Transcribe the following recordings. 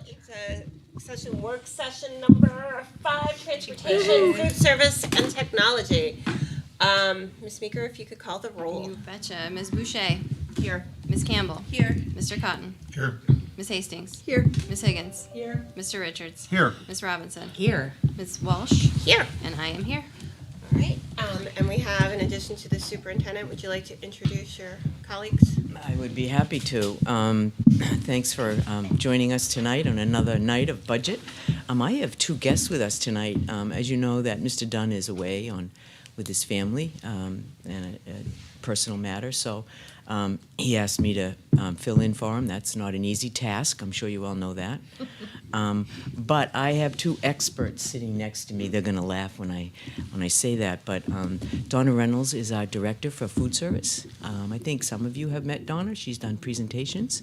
It's a session, work session number 5, transportation, food service, and technology. Ms. Meeker, if you could call the roll. You betcha. Ms. Boucher. Here. Ms. Campbell. Here. Mr. Cotton. Here. Ms. Hastings. Here. Ms. Higgins. Here. Mr. Richards. Here. Ms. Robinson. Here. Ms. Walsh. Here. And I am here. All right. And we have, in addition to the superintendent, would you like to introduce your colleagues? I would be happy to. Thanks for joining us tonight on another night of budget. I have 2 guests with us tonight. As you know, that Mr. Dunn is away with his family and a personal matter, so he asked me to fill in for him. That's not an easy task. I'm sure you all know that. But I have 2 experts sitting next to me. They're going to laugh when I say that. But Donna Reynolds is our director for food service. I think some of you have met Donna. She's done presentations.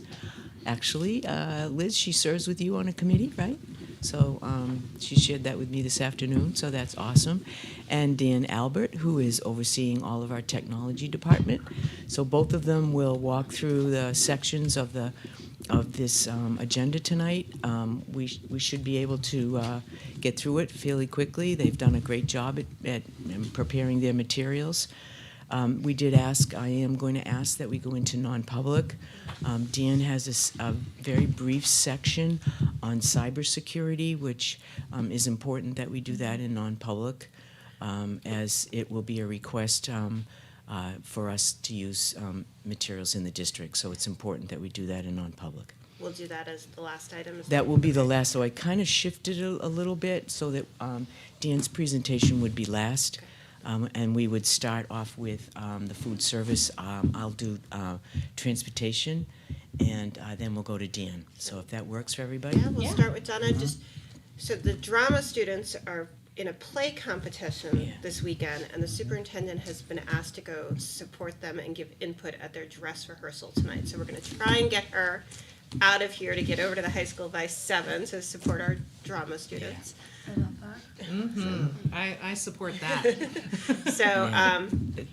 Actually, Liz, she serves with you on a committee, right? So she shared that with me this afternoon, so that's awesome. And Dan Albert, who is overseeing all of our technology department. So both of them will walk through the sections of this agenda tonight. We should be able to get through it fairly quickly. They've done a great job at preparing their materials. I am going to ask that we go into non-public. Dan has a very brief section on cybersecurity, which is important that we do that in non-public, as it will be a request for us to use materials in the district. So it's important that we do that in non-public. We'll do that as the last item. That will be the last. So I kind of shifted it a little bit so that Dan's presentation would be last. And we would start off with the food service. I'll do transportation, and then we'll go to Dan. So if that works for everybody? Yeah, we'll start with Donna. So the drama students are in a play competition this weekend, and the superintendent has been asked to go support them and give input at their dress rehearsal tonight. So we're going to try and get her out of here to get over to the high school by 7 to support our drama students. I love that. Mm-hmm. I support that. So,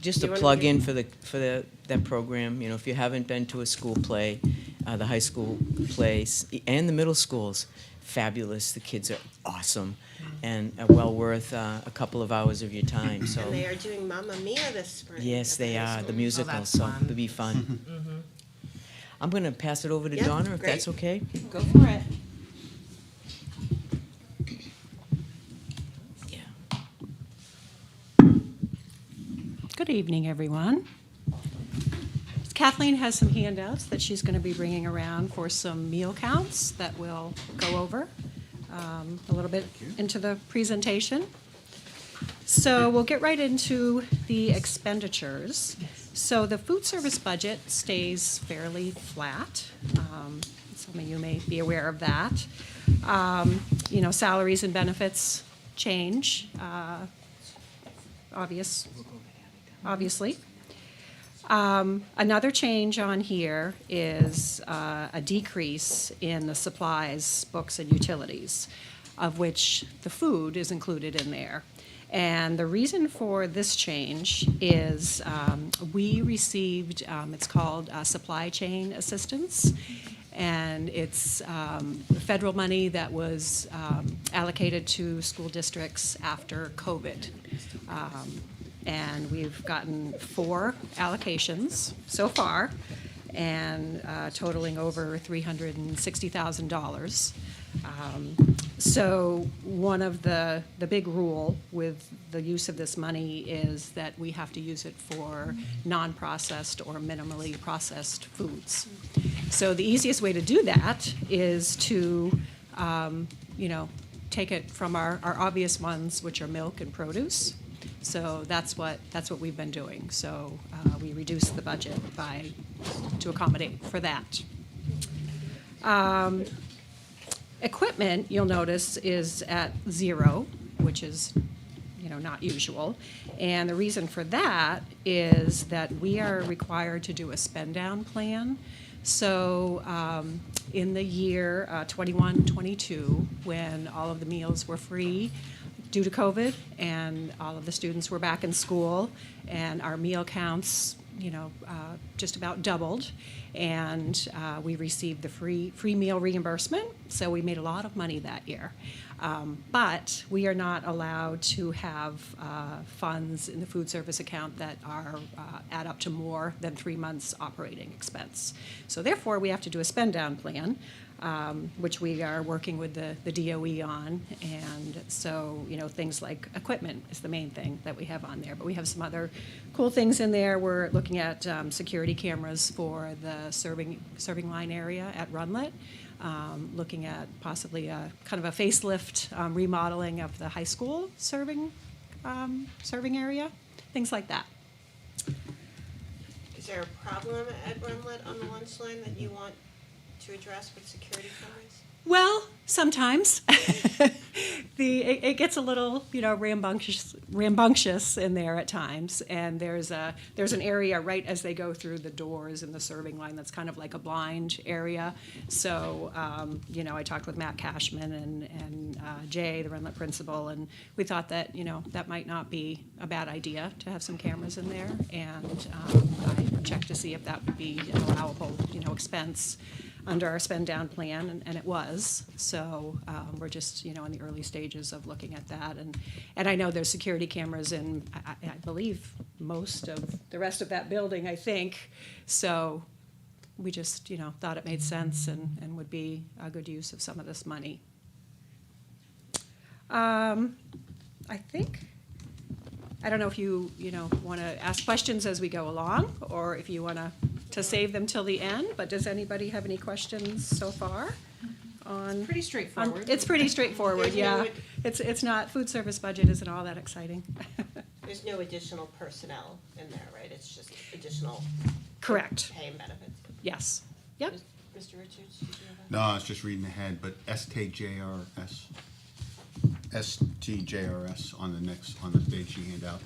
just a plug in for that program. You know, if you haven't been to a school play, the high school plays and the middle schools, fabulous. The kids are awesome, and well worth a couple of hours of your time. So. And they are doing Mamma Mia this spring. Yes, they are, the musical. that's So fun. it'll be fun. Mm-hmm. I'm going to pass it over to Yeah, Donna, if great. that's okay. Go for it. Good evening, everyone. Kathleen has some handouts that she's going to be bringing around for some meal counts that we'll go over a little bit into the presentation. So we'll get right into the expenditures. So the food service budget stays fairly flat. Some of you may be aware of that. Salaries and benefits change, obviously. Another change on here is a decrease in the supplies, books, and utilities, of which the food is included in there. And the reason for this change is we received, it's called supply chain assistance, and it's federal money that was allocated to school districts after COVID. And we've gotten 4 allocations so far, and totaling over $360,000. So one of the big rule with the use of this money is that we have to use it for non-processed or minimally processed foods. So the easiest way to do that is to, take it from our obvious ones, which are milk and produce. So that's what we've been doing. So we reduced the budget to accommodate for that. Equipment, you'll notice, is at 0, which is, not usual. And the reason for that is that we are required to do a spend down plan. So in the year 21-22, when all of the meals were free due to COVID and all of the students were back in school and our meal counts just about doubled, and we received the free meal reimbursement, so we made a lot of money that year. But we are not allowed to have funds in the food service account that are add up to more than 3 months operating expense. So therefore, we have to do a spend down plan, which we are working with the DOE on. And so, things like equipment is the main thing that we have on there. But we have some other cool things in there. We're looking at security cameras for the serving line area at Runlet. Looking at possibly a kind of a facelift remodeling of the high school serving area, things like that. Is there a problem at Runlet on the lunch line that you want to address with security cameras? Well, sometimes it gets a little, rambunctious in there at times. And there's an area right as they go through the doors in the serving line that's kind of like a blind area. So, I talked with Matt Cashman and Jay, the Runlet principal, and we thought that, that might not be a bad idea to have some cameras in there. And I checked to see if that would be an allowable, expense under our spend down plan, and it was. So we're just, in the early stages of looking at that. And I know there's security cameras in, I believe, most of the rest of that building, I think. So we just, thought it made sense and would be a good use of some of this money. I don't know if you, want to ask questions as we go along, or if you want to save them till the end, but does anybody have any questions so far on? Pretty straightforward. It's pretty straightforward, There's yeah. no It's not, food service budget isn't all that exciting. There's no additional personnel in there, right? It's just additional Correct, pay and benefits. yes, yep. Mr. Richards, did you have a? No, I was just reading ahead, but STJRS on the page you hand out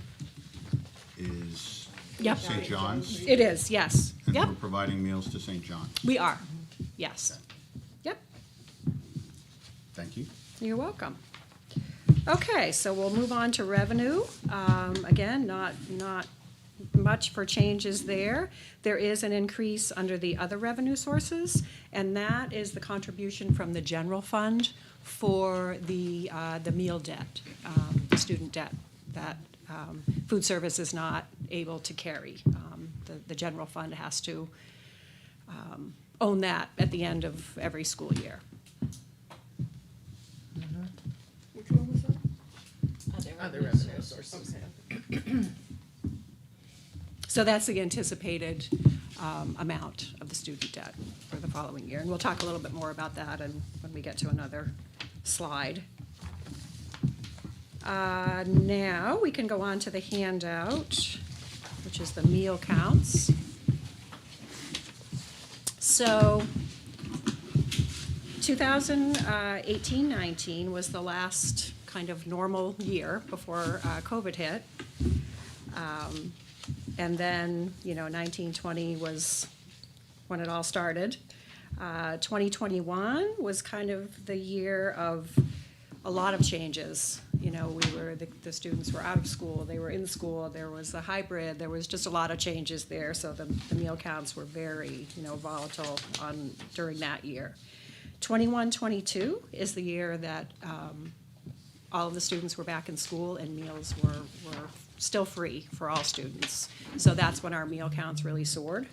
is Yep. St. John's, It is, yes, and yep, we're providing meals to St. John. we are, yes, yep. Thank you. You're welcome. Okay, so we'll move on to revenue. Again, not much for changes there. There is an increase under the other revenue sources, and that is the contribution from the general fund for the meal debt, the student debt that food service is not able to carry. The general fund has to own that at the end of every school year. Which one was that? Other Other revenue sources. So that's the anticipated amount of the student debt for the following year. And we'll talk a little bit more about that when we get to another slide. Now we can go on to the handout, which is the meal counts. So 2018-19 was the last kind of normal year before COVID hit. And then, 19-20 was when it all started. 2021 was kind of the year of a lot of changes. The students were out of school, they were in school, there was a hybrid, there was just a lot of changes there, so the meal counts were very, volatile during that year. 21-22 is the year that all of the students were back in school and meals were still free for all students. So that's when our meal counts really soared.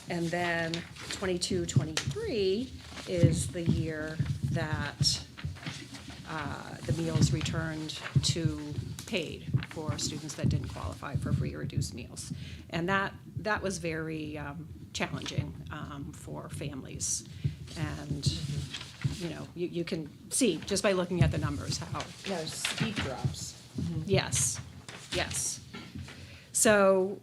And then 22-23 is the year that the meals returned to paid for students that didn't qualify for free or reduced meals. And that was very challenging for families. And you can see just by looking at the numbers how. No, steep drops. Yes. So,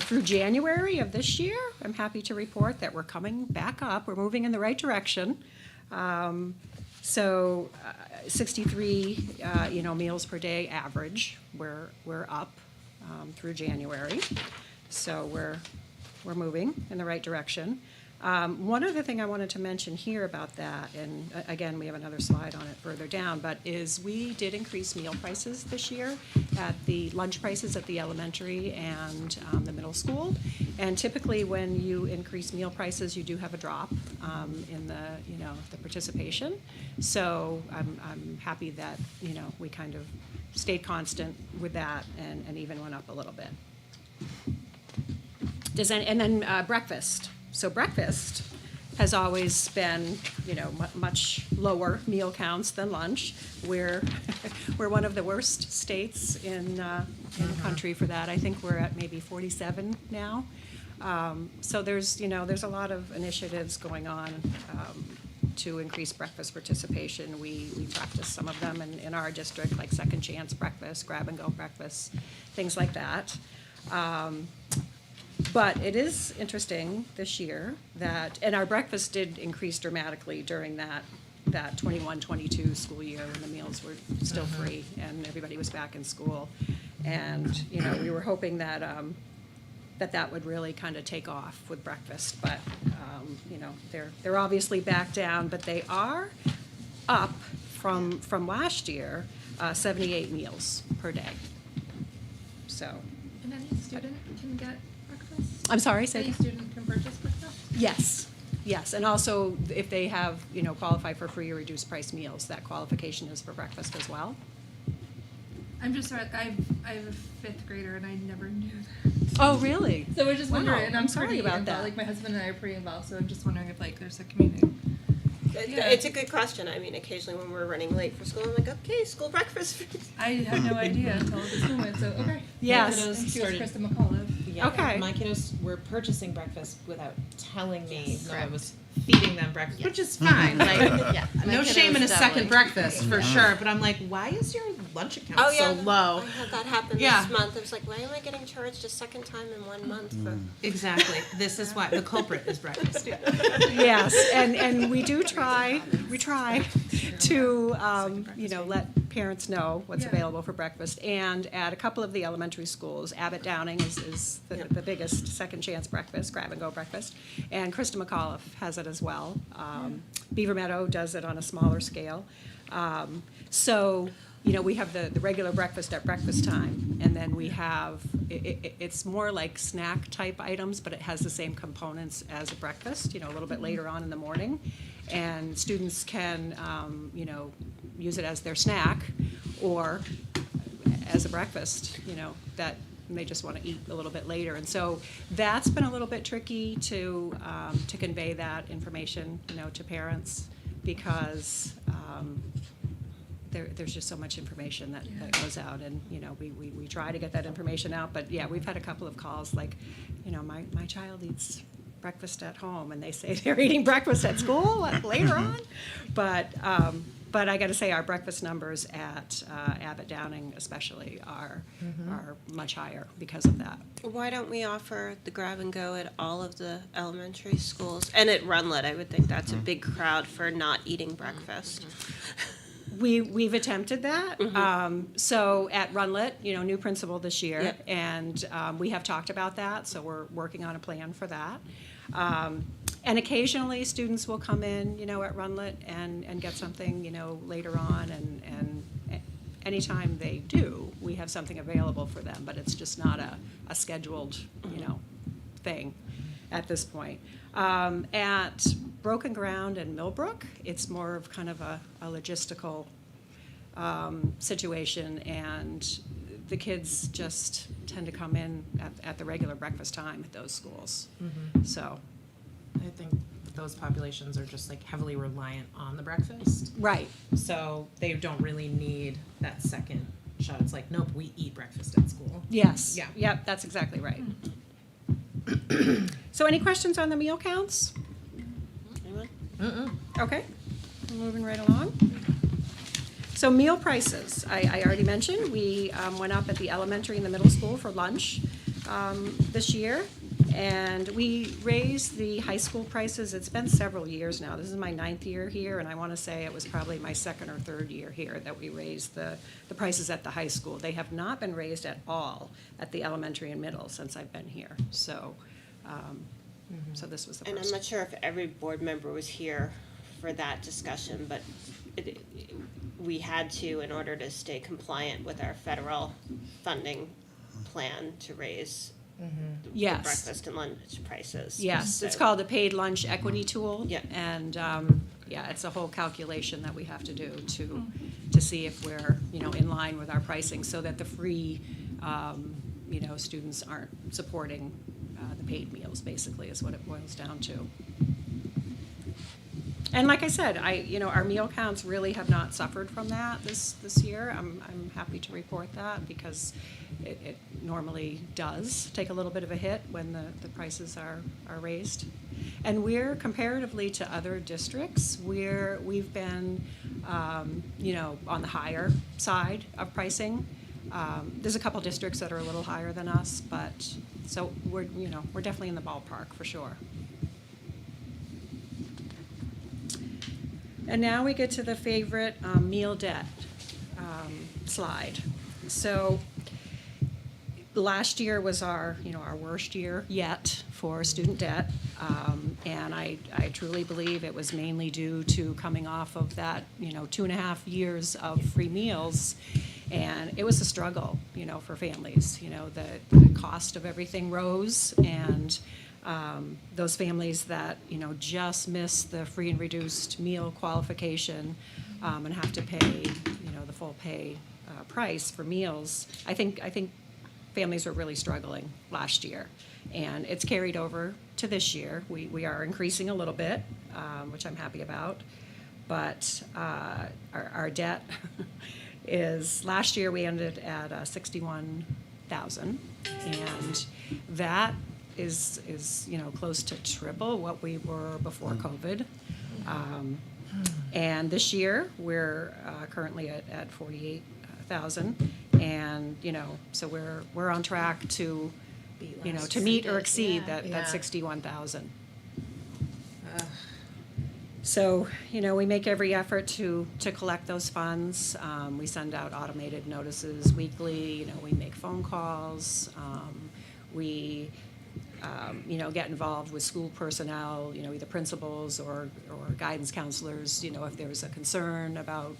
through January of this year, I'm happy to report that we're coming back up. We're moving in the right direction. 63, meals per day average. We're up through January. So we're moving in the right direction. One other thing I wanted to mention here about that, and again, we have another slide on it further down, but is we did increase meal prices this year at the lunch prices at the elementary and the middle school. And typically, when you increase meal prices, you do have a drop in the participation. So I'm happy that we kind of stayed constant with that and even went up a little bit. And then breakfast. So breakfast has always been, much lower meal counts than lunch. We're one of the worst states in the country for that. I think we're at maybe 47 now. So there's a lot of initiatives going on to increase breakfast participation. We practice some of them in our district, like second chance breakfast, grab and go breakfast, things like that. But it is interesting this year that, and our breakfast did increase dramatically during that 21-22 school year when the meals were still free and everybody was back in school. And, we were hoping that that would really kind of take off with breakfast. But, they're obviously back down, but they are up from last year, 78 meals per day. So. And any student can get breakfast? I'm sorry, say Any again? student can purchase breakfast? Yes, and also if they have, qualify for free or reduced price meals, that qualification is for breakfast as well. I'm just sorry, I have a fifth grader and I never knew that. Oh, really? So we're just Wow, wondering, and I'm sorry pretty about involved, that. like my husband and I are pretty involved, so I'm just wondering if there's a community. Yeah. It's a good question. I mean, occasionally when we're running late for school, I'm like, okay, school breakfast. I had no idea until this moment, so okay. Yes. And she was Started- Krista McAuliffe. Yeah, Okay. my kiddos were purchasing breakfast without telling me Yes. that I was feeding them breakfast, which is fine. Like, Yeah. no shame in a second breakfast for sure. But I'm like, why is your lunch account Oh, yeah. so low? I had that happen Yeah. this month. I was like, why am I getting charged a second time in 1 month for? Exactly. This is why the culprit is breakfast. Yes, and we try to, let parents know what's Yeah. available for breakfast. And at a couple of the elementary schools, Abbott Downing is the biggest second chance breakfast, grab and go breakfast. And Krista McAuliffe has it as well. Beaver Meadow does it on a smaller scale. So, we have the regular breakfast at breakfast time, and then we have, it's more like snack type items, but it has the same components as a breakfast, a little bit later on in the morning. And students can, use it as their snack or as a breakfast, that they just want to eat a little bit later. And so that's been a little bit tricky to convey that information, to parents, because there's just so much information that goes out, and we try to get that information out. But yeah, we've had a couple of calls like, my child eats breakfast at home, and they say they're eating breakfast at school later on. But I got to say, our breakfast numbers at Abbott Downing especially are much higher because of that. Why don't we offer the grab and go at all of the elementary schools? And at Runlet, I would think that's a big crowd for not eating breakfast. We've attempted that. So at Runlet, new principal this year, Yep. and we have talked about that. So we're working on a plan for that. And occasionally, students will come in, at Runlet and get something, later on. And anytime they do, we have something available for them. But it's just not a scheduled, thing at this point. At Broken Ground and Millbrook, it's more of kind of a logistical situation, and the kids just tend to come in at the regular breakfast time at those schools. So, I think those populations are just like heavily reliant on the breakfast, right. so they don't really need that second shot. It's like, nope, we eat breakfast at school. Yes. Yeah. Yep, that's exactly right. So any questions on the meal counts? Anyone? Okay, moving right along. So meal prices, I already mentioned, we went up at the elementary and the middle school for lunch this year. And we raised the high school prices. It's been several years now. This is my 9th year here, and I want to say it was probably my 2nd or 3rd year here that we raised the prices at the high school. They have not been raised at all at the elementary and middle since I've been here. So So this was the And I'm first. not sure if every board member was here for that discussion, but we had to, in order to stay compliant with our federal funding plan, to raise the Yes. breakfast and lunch prices. Yes, it's So- called the paid lunch equity tool. Yeah. And, yeah, it's a whole calculation that we have to do to see if we're, in line with our pricing, so that the free, students aren't supporting the paid meals, basically, is what it boils down to. And like I said, our meal counts really have not suffered from that this year. I'm happy to report that, because it normally does take a little bit of a hit when the prices are raised. And we're, comparatively to other districts, we've been, on the higher side of pricing. There's a couple districts that are a little higher than us, but, so we're definitely in the ballpark, for sure. And now we get to the favorite meal debt slide. So last year was our worst year yet for student debt, and I truly believe it was mainly due to coming off of that 2.5 years of free meals, and it was a struggle for families. The cost of everything rose, and those families that just miss the free and reduced meal qualification and have to pay the full pay price for meals. I think families were really struggling last year, and it's carried over to this year. We are increasing a little bit, which I'm happy about, but our debt is, last year we ended at 61,000, and that is close to triple what we were before COVID. And this year, we're currently at 48,000, and so we're on track to to meet or exceed that Yeah. 61,000. So, we make every effort to collect those funds. We send out automated notices weekly. We make phone calls. We get involved with school personnel, either principals or guidance counselors, if there's a concern about,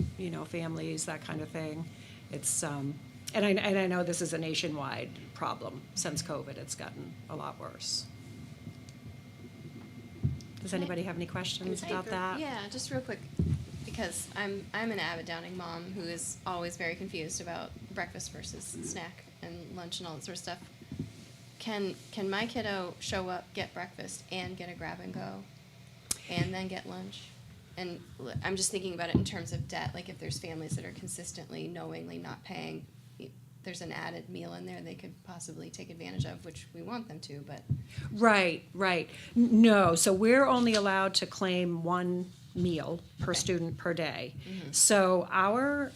families, that kind of thing. It's, and I know this is a nationwide problem. Since COVID, it's gotten a lot worse. Does anybody have any questions about that? Yeah, just real quick, because I'm an avid Downing mom who is always very confused about breakfast versus snack and lunch and all that sort of stuff. Can my kiddo show up, get breakfast, and get a grab and go, and then get lunch? And I'm just thinking about it in terms of debt. Like, if there's families that are consistently, knowingly not paying, there's an added meal in there they could possibly take advantage of, which we want them to, but. Right. No, so we're only allowed to claim one meal per Okay. student per day. Mm-hmm. So our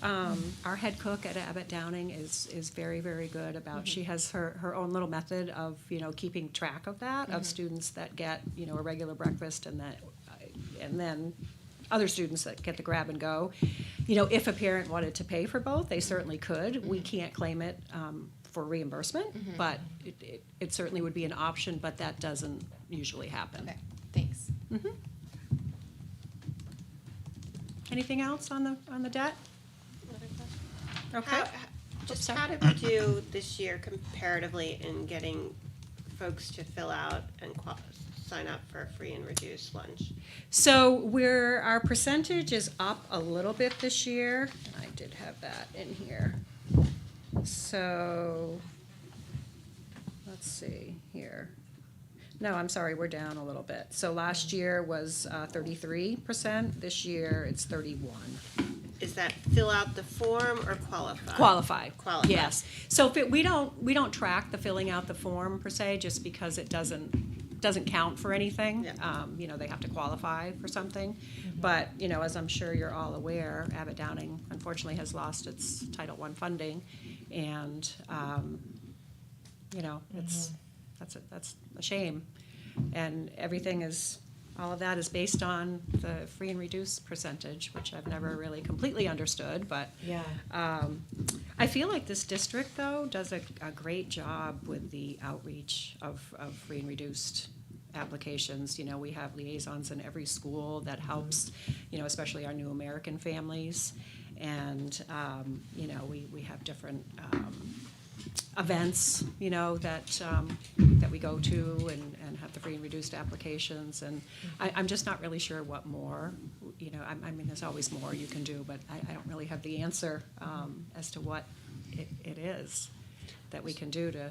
head cook at Abbott Downing is very, very good about, Mm-hmm. she has her own little method of, keeping track of that, Mm-hmm. of students that get, a regular breakfast, and then other students that get the grab and go. If a parent wanted to pay for both, they certainly could. We can't claim it for reimbursement, but it certainly would be an option, but that doesn't usually happen. Okay, thanks. Anything else on the debt? Okay. How did we do this year comparatively in getting folks to fill out and sign up for free and reduced lunch? So our percentage is up a little bit this year. I did have that in here. So, let's see here. No, I'm sorry, we're down a little bit. So last year was 33%. This year it's 31%. Is that fill out the form or qualify? Qualify. Qualify. Yes. So we don't track the filling out the form per se, just because it doesn't count for anything. Yeah. They have to qualify for something. But, as I'm sure you're all aware, Abbott Downing unfortunately has lost its Title I funding, and that's a shame. And all of that is based on the free and reduced percentage, which I've never really completely understood, but Yeah. I feel like this district, though, does a great job with the outreach of free and reduced applications. You know, we have liaisons in every school that helps, you know, especially our new American families. And, you know, we have different events, you know, that we go to and have the free and reduced applications. And I'm just not really sure what more, you know, I mean, there's always more you can do, but I don't really have the answer as to what it is that we can do to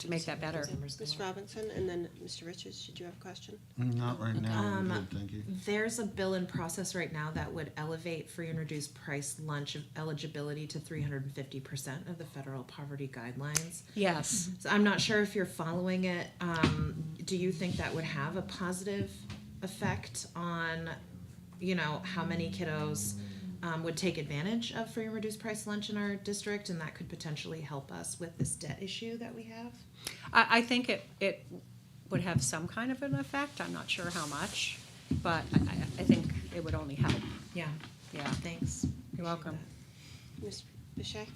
make that better. Ms. Robinson, and then Mr. Richards, did you have a question? Not right now, I'm good, thank you. There's a bill in process right now that would elevate free and reduced price lunch eligibility to 350% of the federal poverty guidelines. Yes. So I'm not sure if you're following it. Do you think that would have a positive effect on, you know, how many kiddos would take advantage of free and reduced price lunch in our district, and that could potentially help us with this debt issue that we have? I think it would have some kind of an effect. I'm not sure how much, but I think it would only help. Yeah. Yeah. Thanks. You're welcome. Ms. Bichet?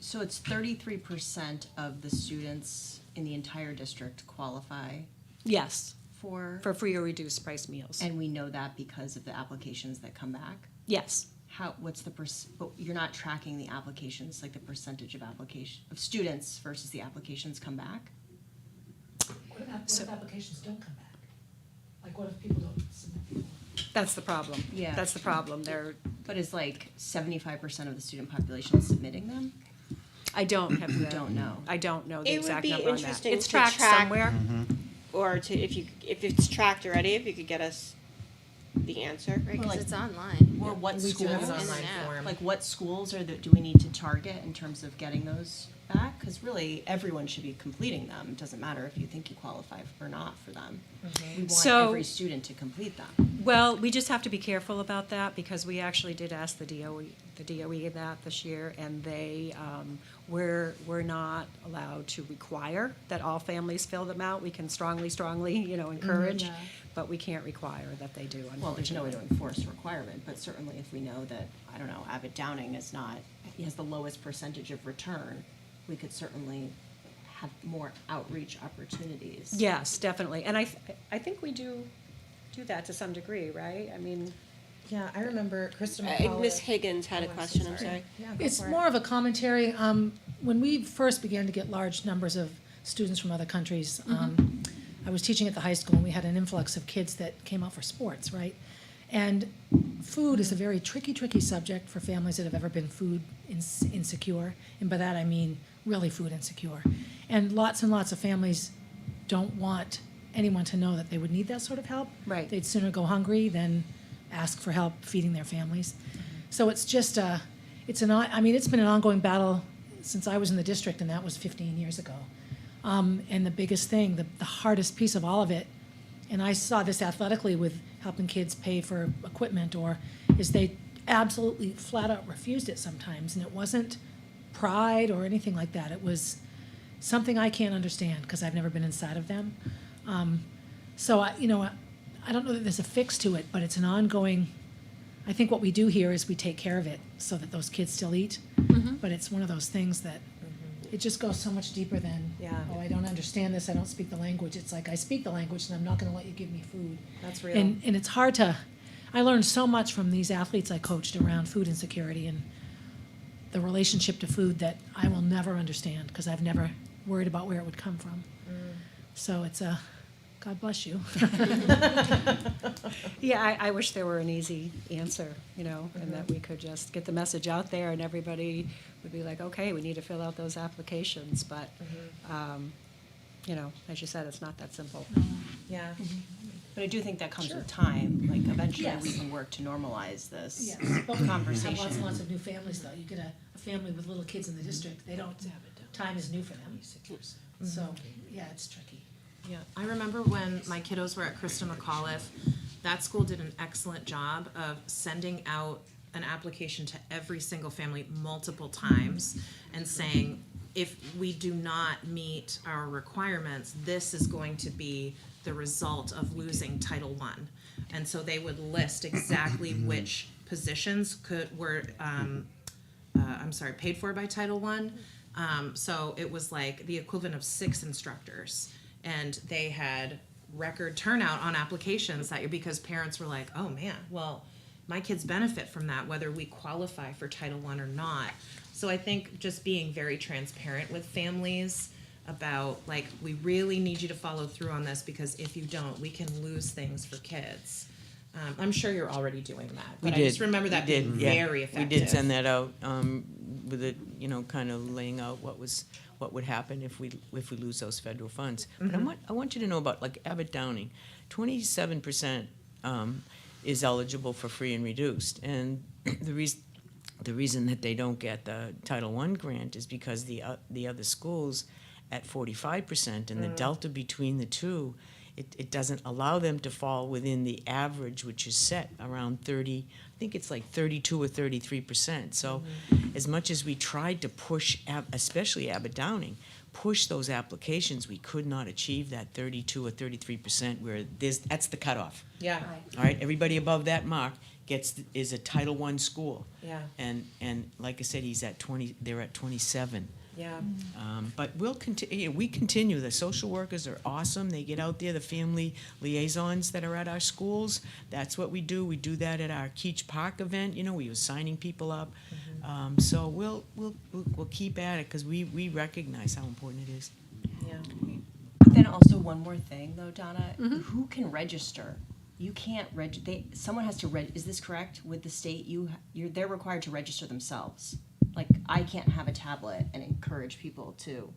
So it's 33% of the students in the entire district qualify Yes, for, for free or reduced price meals. and we know that because of the applications that come back. Yes. What's the but you're not tracking the applications, like the percentage of of students versus the applications come back? What if applications don't come back? Like, what if people don't submit people? That's the problem. Yeah. That's the problem. But is like 75% of the student population submitting them? I don't have the. Don't know. I don't know the It would exact be number on that. interesting It's to tracked track- somewhere. Or to, if it's tracked already, if you could get us the answer. Right, because like- it's online. Or what We do schools? have an In and online out. form. Like what schools do we need to target in terms of getting those back? Because really, everyone should be completing them. It doesn't matter if you think you qualify or not for them. We want So- every student to complete them. Well, we just have to be careful about that because we actually did ask the DOE that this year, and they, we're not allowed to require that all families fill them out. We can strongly, you know, encourage, but we can't require that they do, unfortunately. Well, there's no way to enforce a requirement, but certainly if we know that, I don't know, Abbott Downing has the lowest percentage of return, we could certainly have more outreach opportunities. Yes, definitely. And I think we do that to some degree, right? I mean, Yeah, I remember Krista Ms. Higgins had a Oh, I'm so question, I'm sorry. sorry. Yeah, go It's for it. more of a commentary. When we first began to get large numbers of students from other countries, I was teaching at the high school, and we had an influx of kids that came out for sports, right? And food is a very tricky subject for families that have ever been food insecure. And by that I mean really food insecure. And lots of families don't want anyone to know that they would need that sort of help. Right. They'd sooner go hungry than ask for help feeding their families. So it's just it's been an ongoing battle since I was in the district, and that was 15 years ago. And the biggest thing, the hardest piece of all of it, and I saw this athletically with helping kids pay for equipment, is they absolutely flat out refused it sometimes, and it wasn't pride or anything like that. It was something I can't understand because I've never been inside of them. So I don't know that there's a fix to it, but it's an ongoing. I think what we do here is we take care of it so that those kids still eat. But it's one of those things that it just goes so much deeper than, Yeah. oh, I don't understand this, I don't speak the language. It's like, I speak the language and I'm not gonna let you give me food. That's real. And it's hard to, I learned so much from these athletes I coached around food insecurity and the relationship to food that I will never understand because I've never worried about where it would come from. So it's God bless you. yeah, I wish there were an easy answer, you know, and that we could just get the message out there and everybody would be like, okay, we need to fill out those applications. But, you know, as you said, it's not that simple. Yeah. But I do think that comes with time, like eventually we Yes. can work to normalize this Yes, but we have conversation. lots and lots of new families though. You get a family with little kids in the district, they don't, time is new for them. So, yeah, it's tricky. Yeah, I remember when my kiddos were at Krista McAuliffe, that school did an excellent job of sending out an application to every single family multiple times and saying, if we do not meet our requirements, this is going to be the result of losing Title I. And so they would list exactly which positions were paid for by Title I, So it was like the equivalent of 6 instructors, and they had record turnout on applications that year because parents were like, oh man, well, my kids benefit from that whether we qualify for Title I or not. So I think just being very transparent with families about, like, we really need you to follow through on this, because if you don't, we can lose things for kids. I'm sure you're already doing that, but I just remember that being very effective. We did send that out, with it, kind of laying out what would happen if we lose those federal funds. But I want you to know about, like, Abbott Downing, 27% is eligible for free and reduced, and the reason that they don't get the Title I grant is because the other schools at 45%, and the delta between the two, it doesn't allow them to fall within the average, which is set around 30, I think it's like 32 or 33%. So as much as we tried to push, especially Abbott Downing, push those applications, we could not achieve that 32 or 33% where that's the cutoff. Yeah. All right, everybody above that mark is a Title I school. Yeah. And like I said, they're at 27. Yeah. But we'll continue. We continue. The social workers are awesome. They get out there. The family liaisons that are at our schools. That's what we do. We do that at our Keach Park event. We were signing people up. So we'll keep at it because we recognize how important it is. Yeah. Then also one more thing though, Donna, who can register? You can't someone has to is this correct? With the state, they're required to register themselves. Like, I can't have a tablet and encourage people to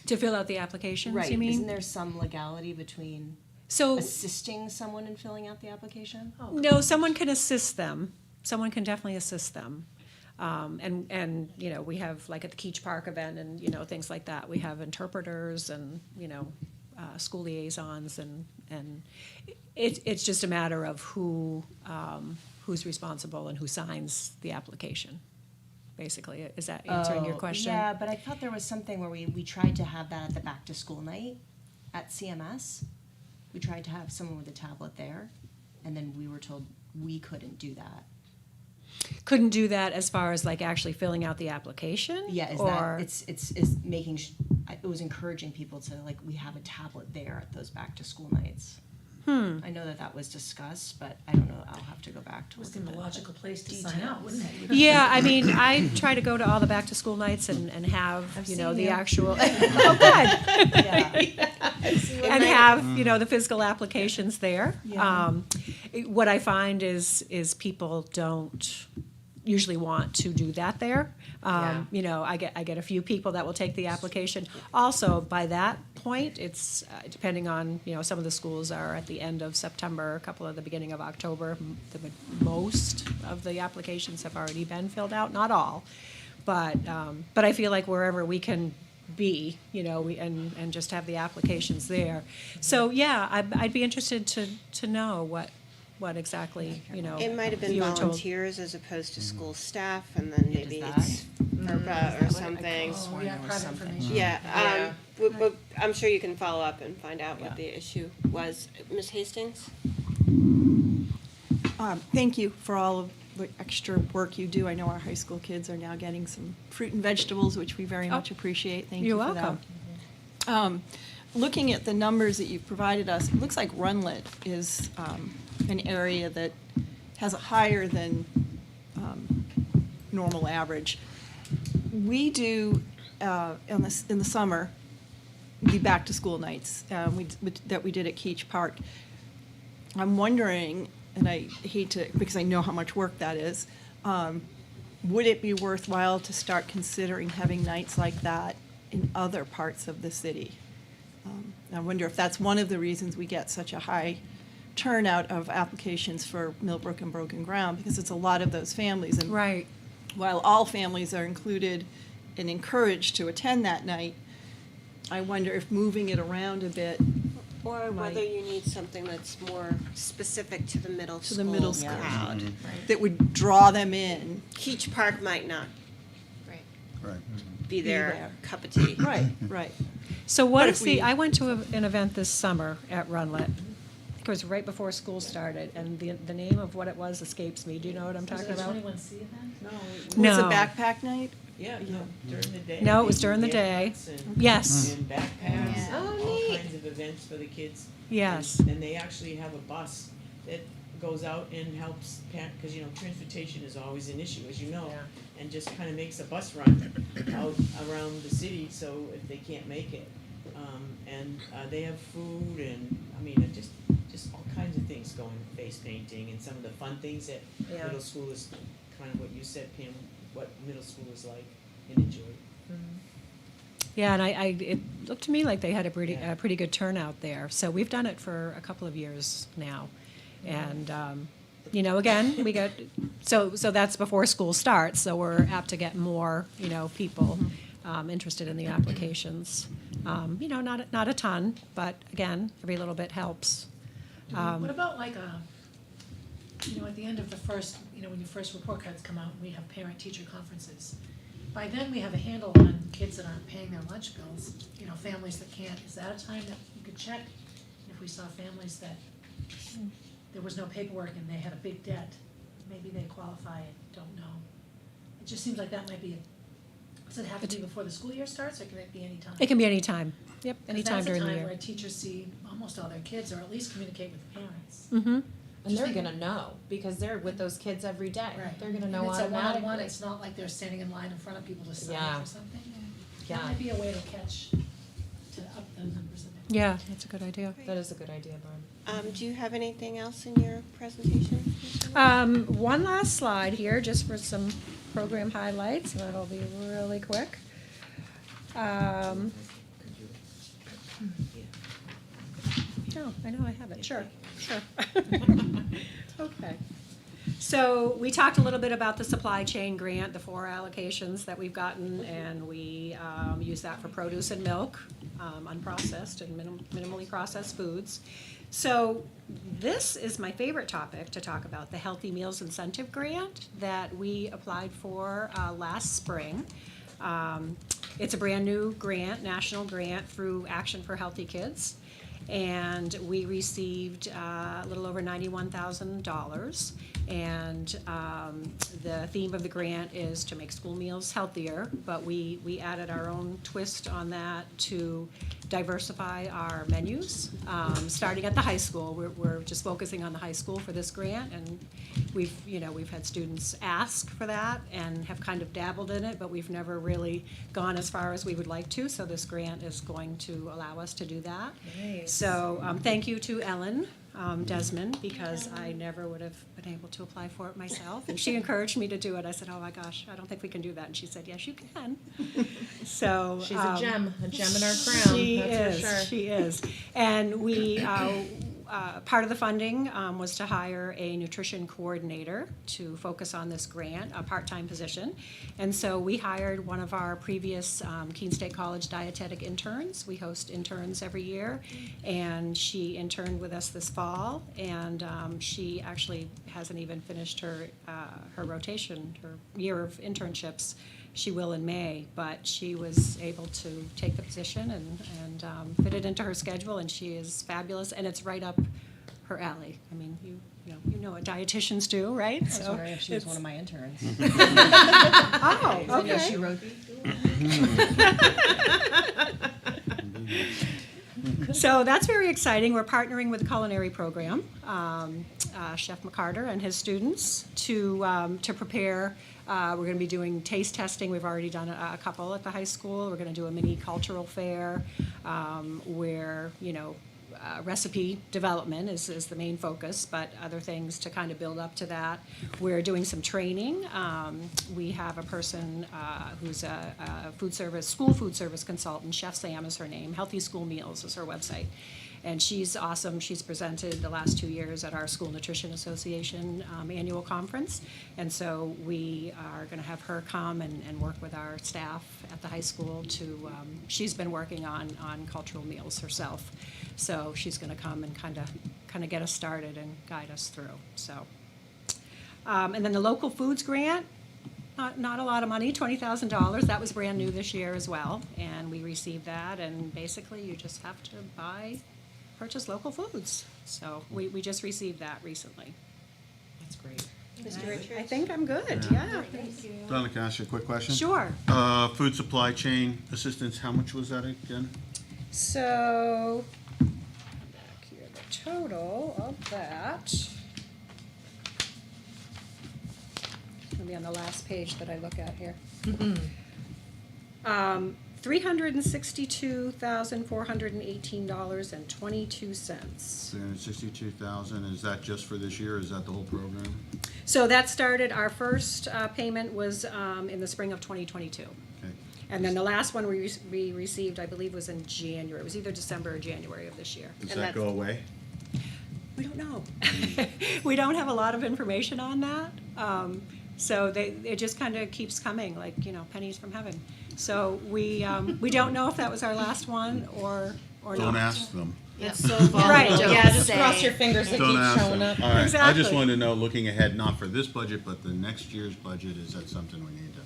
fill out the applications, right. you mean? Isn't there some legality between So, assisting someone in filling out the application? no, someone can assist them. Someone can definitely assist them. And we have, like at the Keach Park event and, things like that, we have interpreters and, school liaisons and it's just a matter of who's responsible and who signs the application, basically. Is that answering your question? Yeah, but I thought there was something where we tried to have that at the back to school night at CMS. We tried to have someone with a tablet there, and then we were told we couldn't do that. Couldn't do that as far as like actually filling out the application? Yeah, it's making it was encouraging people to, like, we have a tablet there at those back to school nights. I know that was discussed, but I don't know. I'll have to go back to It look was at a the logical place to sign up, wouldn't it? Yeah, I mean, I try to go to all the back to school nights and have, I've the seen you. actual, oh, good. Yeah. And have, the physical applications there. Yeah. What I find is people don't usually want to do that there. I get a few people that will take the application. Also, by that point, it's depending on, some of the schools are at the end of September, a couple at the beginning of October. Most of the applications have already been filled out, not all. But I feel like wherever we can be, and just have the applications there. So, yeah, I'd be interested to know what exactly, It might have been you were told. volunteers as opposed to school staff, and then maybe it's FERPA or something. Oh, yeah, private information. Yeah, I'm sure you can follow up and find out what the issue was. Ms. Hastings? Thank you for all of the extra work you do. I know our high school kids are now getting some fruit and vegetables, which we very much appreciate. Thank you You're for welcome. that. Looking at the numbers that you've provided us, it looks like Runlet is an area that has a higher than normal average. We do, in the summer, the back-to-school nights that we did at Keach Park. I'm wondering, and I hate to, because I know how much work that is, would it be worthwhile to start considering having nights like that in other parts of the city? I wonder if that's one of the reasons we get such a high turnout of applications for Millbrook and Broken Ground, because it's a lot of those families. And Right. while all families are included and encouraged to attend that night, I wonder if moving it around a bit Or whether you need something that's more specific to the middle to school the middle school crowd. that would draw them in. Keach Park might not Right. Right. be their there. cup of tea. Right. So what But is if we- I went to an event this summer at Runlet. It was right before school started, and the name of what it was escapes me. Do you know what I'm Was talking it a about? 21C event? Was No. it backpack night? Yeah, no, during the day. No, it was they do during the day. haircuts and- Yes. And backpacks Yeah. and Oh, all neat. kinds of events for the kids. Yes. And they actually have a bus that goes out and helps because, transportation is always an issue, as you know. And just kind of makes a bus run out around the city, so if they can't make it. And they have food and, it just all kinds of things going, face painting and some of the fun things that Yeah. middle school is, kind of what you said, Pam, what middle school is like and enjoy. Yeah, and it looked to me like they had a Yeah. pretty good turnout there. So we've done it for a couple of years now. And, again, we got, so that's before school starts, so we're apt to get more, people interested in the applications. Not a ton, but again, every little bit helps. What about like at the end of the first, when your first report cards come out, we have parent-teacher conferences. By then, we have a handle on kids that aren't paying their lunch bills, families that can't. Is that a time that you could check? If we saw families that there was no paperwork and they had a big debt, maybe they qualify, I don't know. It just seems like that might be, does it have to be before the school year starts, or can it be any time? It can be any time. Yep, 'Cause anytime during the That's a time year. where teachers see almost all their kids, or at least communicate with the parents. Mm-hmm. And they're gonna know, because they're with those kids every day. Right. They're gonna And know it's a one-on-one, automatically. it's not like they're standing in line in front of people to sign Yeah. up for something. That Yeah, might be a way to catch, to up the numbers a bit. Yeah, that's a good idea. that is a good idea, Barb. Do you have anything else in your presentation? One last slide here, just for some program highlights, and that'll be really quick. No, I know I have it, sure. Okay. So we talked a little bit about the supply chain grant, the 4 allocations that we've gotten, and we use that for produce and milk, unprocessed and minimally processed foods. So this is my favorite topic to talk about, the Healthy Meals Incentive Grant that we applied for last spring. It's a brand-new grant, national grant through Action for Healthy Kids. And we received a little over $91,000. And the theme of the grant is to make school meals healthier, but we added our own twist on that to diversify our menus, starting at the high school. We're just focusing on the high school for this grant, and we've had students ask for that and have kind of dabbled in it, but we've never really gone as far as we would like to, so this grant is going to allow us to do that. Nice. So thank you to Ellen Desmond, because I never would have been able to apply for it myself. And she encouraged me to do it. I said, oh my gosh, I don't think we can do that. And she said, yes, you can. So She's a gem in our crown, She that's is, for sure. she is. And we, part of the funding was to hire a nutrition coordinator to focus on this grant, a part-time position. And so we hired one of our previous Keene State College dietetic interns. We host interns every year, and she interned with us this fall, and she actually hasn't even finished her rotation, her year of internships. She will in May, but she was able to take the position and fit it into her schedule, and she is fabulous, and it's right up her alley. I mean, you know what dietitians do, right? I was wondering if she was one of my interns. Oh, I know okay. she wrote. So that's very exciting. We're partnering with the culinary program, Chef McCarter and his students, to prepare. We're going to be doing taste testing. We've already done a couple at the high school. We're going to do a mini cultural fair where, recipe development is the main focus, but other things to kind of build up to that. We're doing some training. We have a person who's a school food service consultant. Chef Sam is her name. Healthy School Meals is her website. And she's awesome. She's presented the last 2 years at our School Nutrition Association annual conference. And so we are going to have her come and work with our staff at the high school to, she's been working on cultural meals herself. So she's going to come and kind of get us started and guide us through. So, and then the local foods grant, not a lot of money, $20,000. That was brand new this year as well, and we received that. And basically, you just have to purchase local foods. So we just received that recently. That's great. Mr. Richards? I think I'm good, yeah. Donna, can I ask you a quick question? Sure. Food supply chain assistance, how much was that again? So, back here, the total of that. It's gonna be on the last page that I look at here. $362,418.22. 362,000, is that just for this year, is that the whole program? So that started, our first payment was in the spring of 2022. Okay. And then the last one we received, I believe, was in January. It was either December or January of this year. Does And that go away? We don't know. We don't have a lot of information on that. So it just kind of keeps coming, like, pennies from heaven. So we don't know if that was our last one or not. Don't ask them. It's so volatile. Right. Yeah, just Say. cross your fingers they Don't keep ask showing them. up. All right, I Exactly. just wanted to know, looking ahead, not for this budget, but the next year's budget, is that something we need to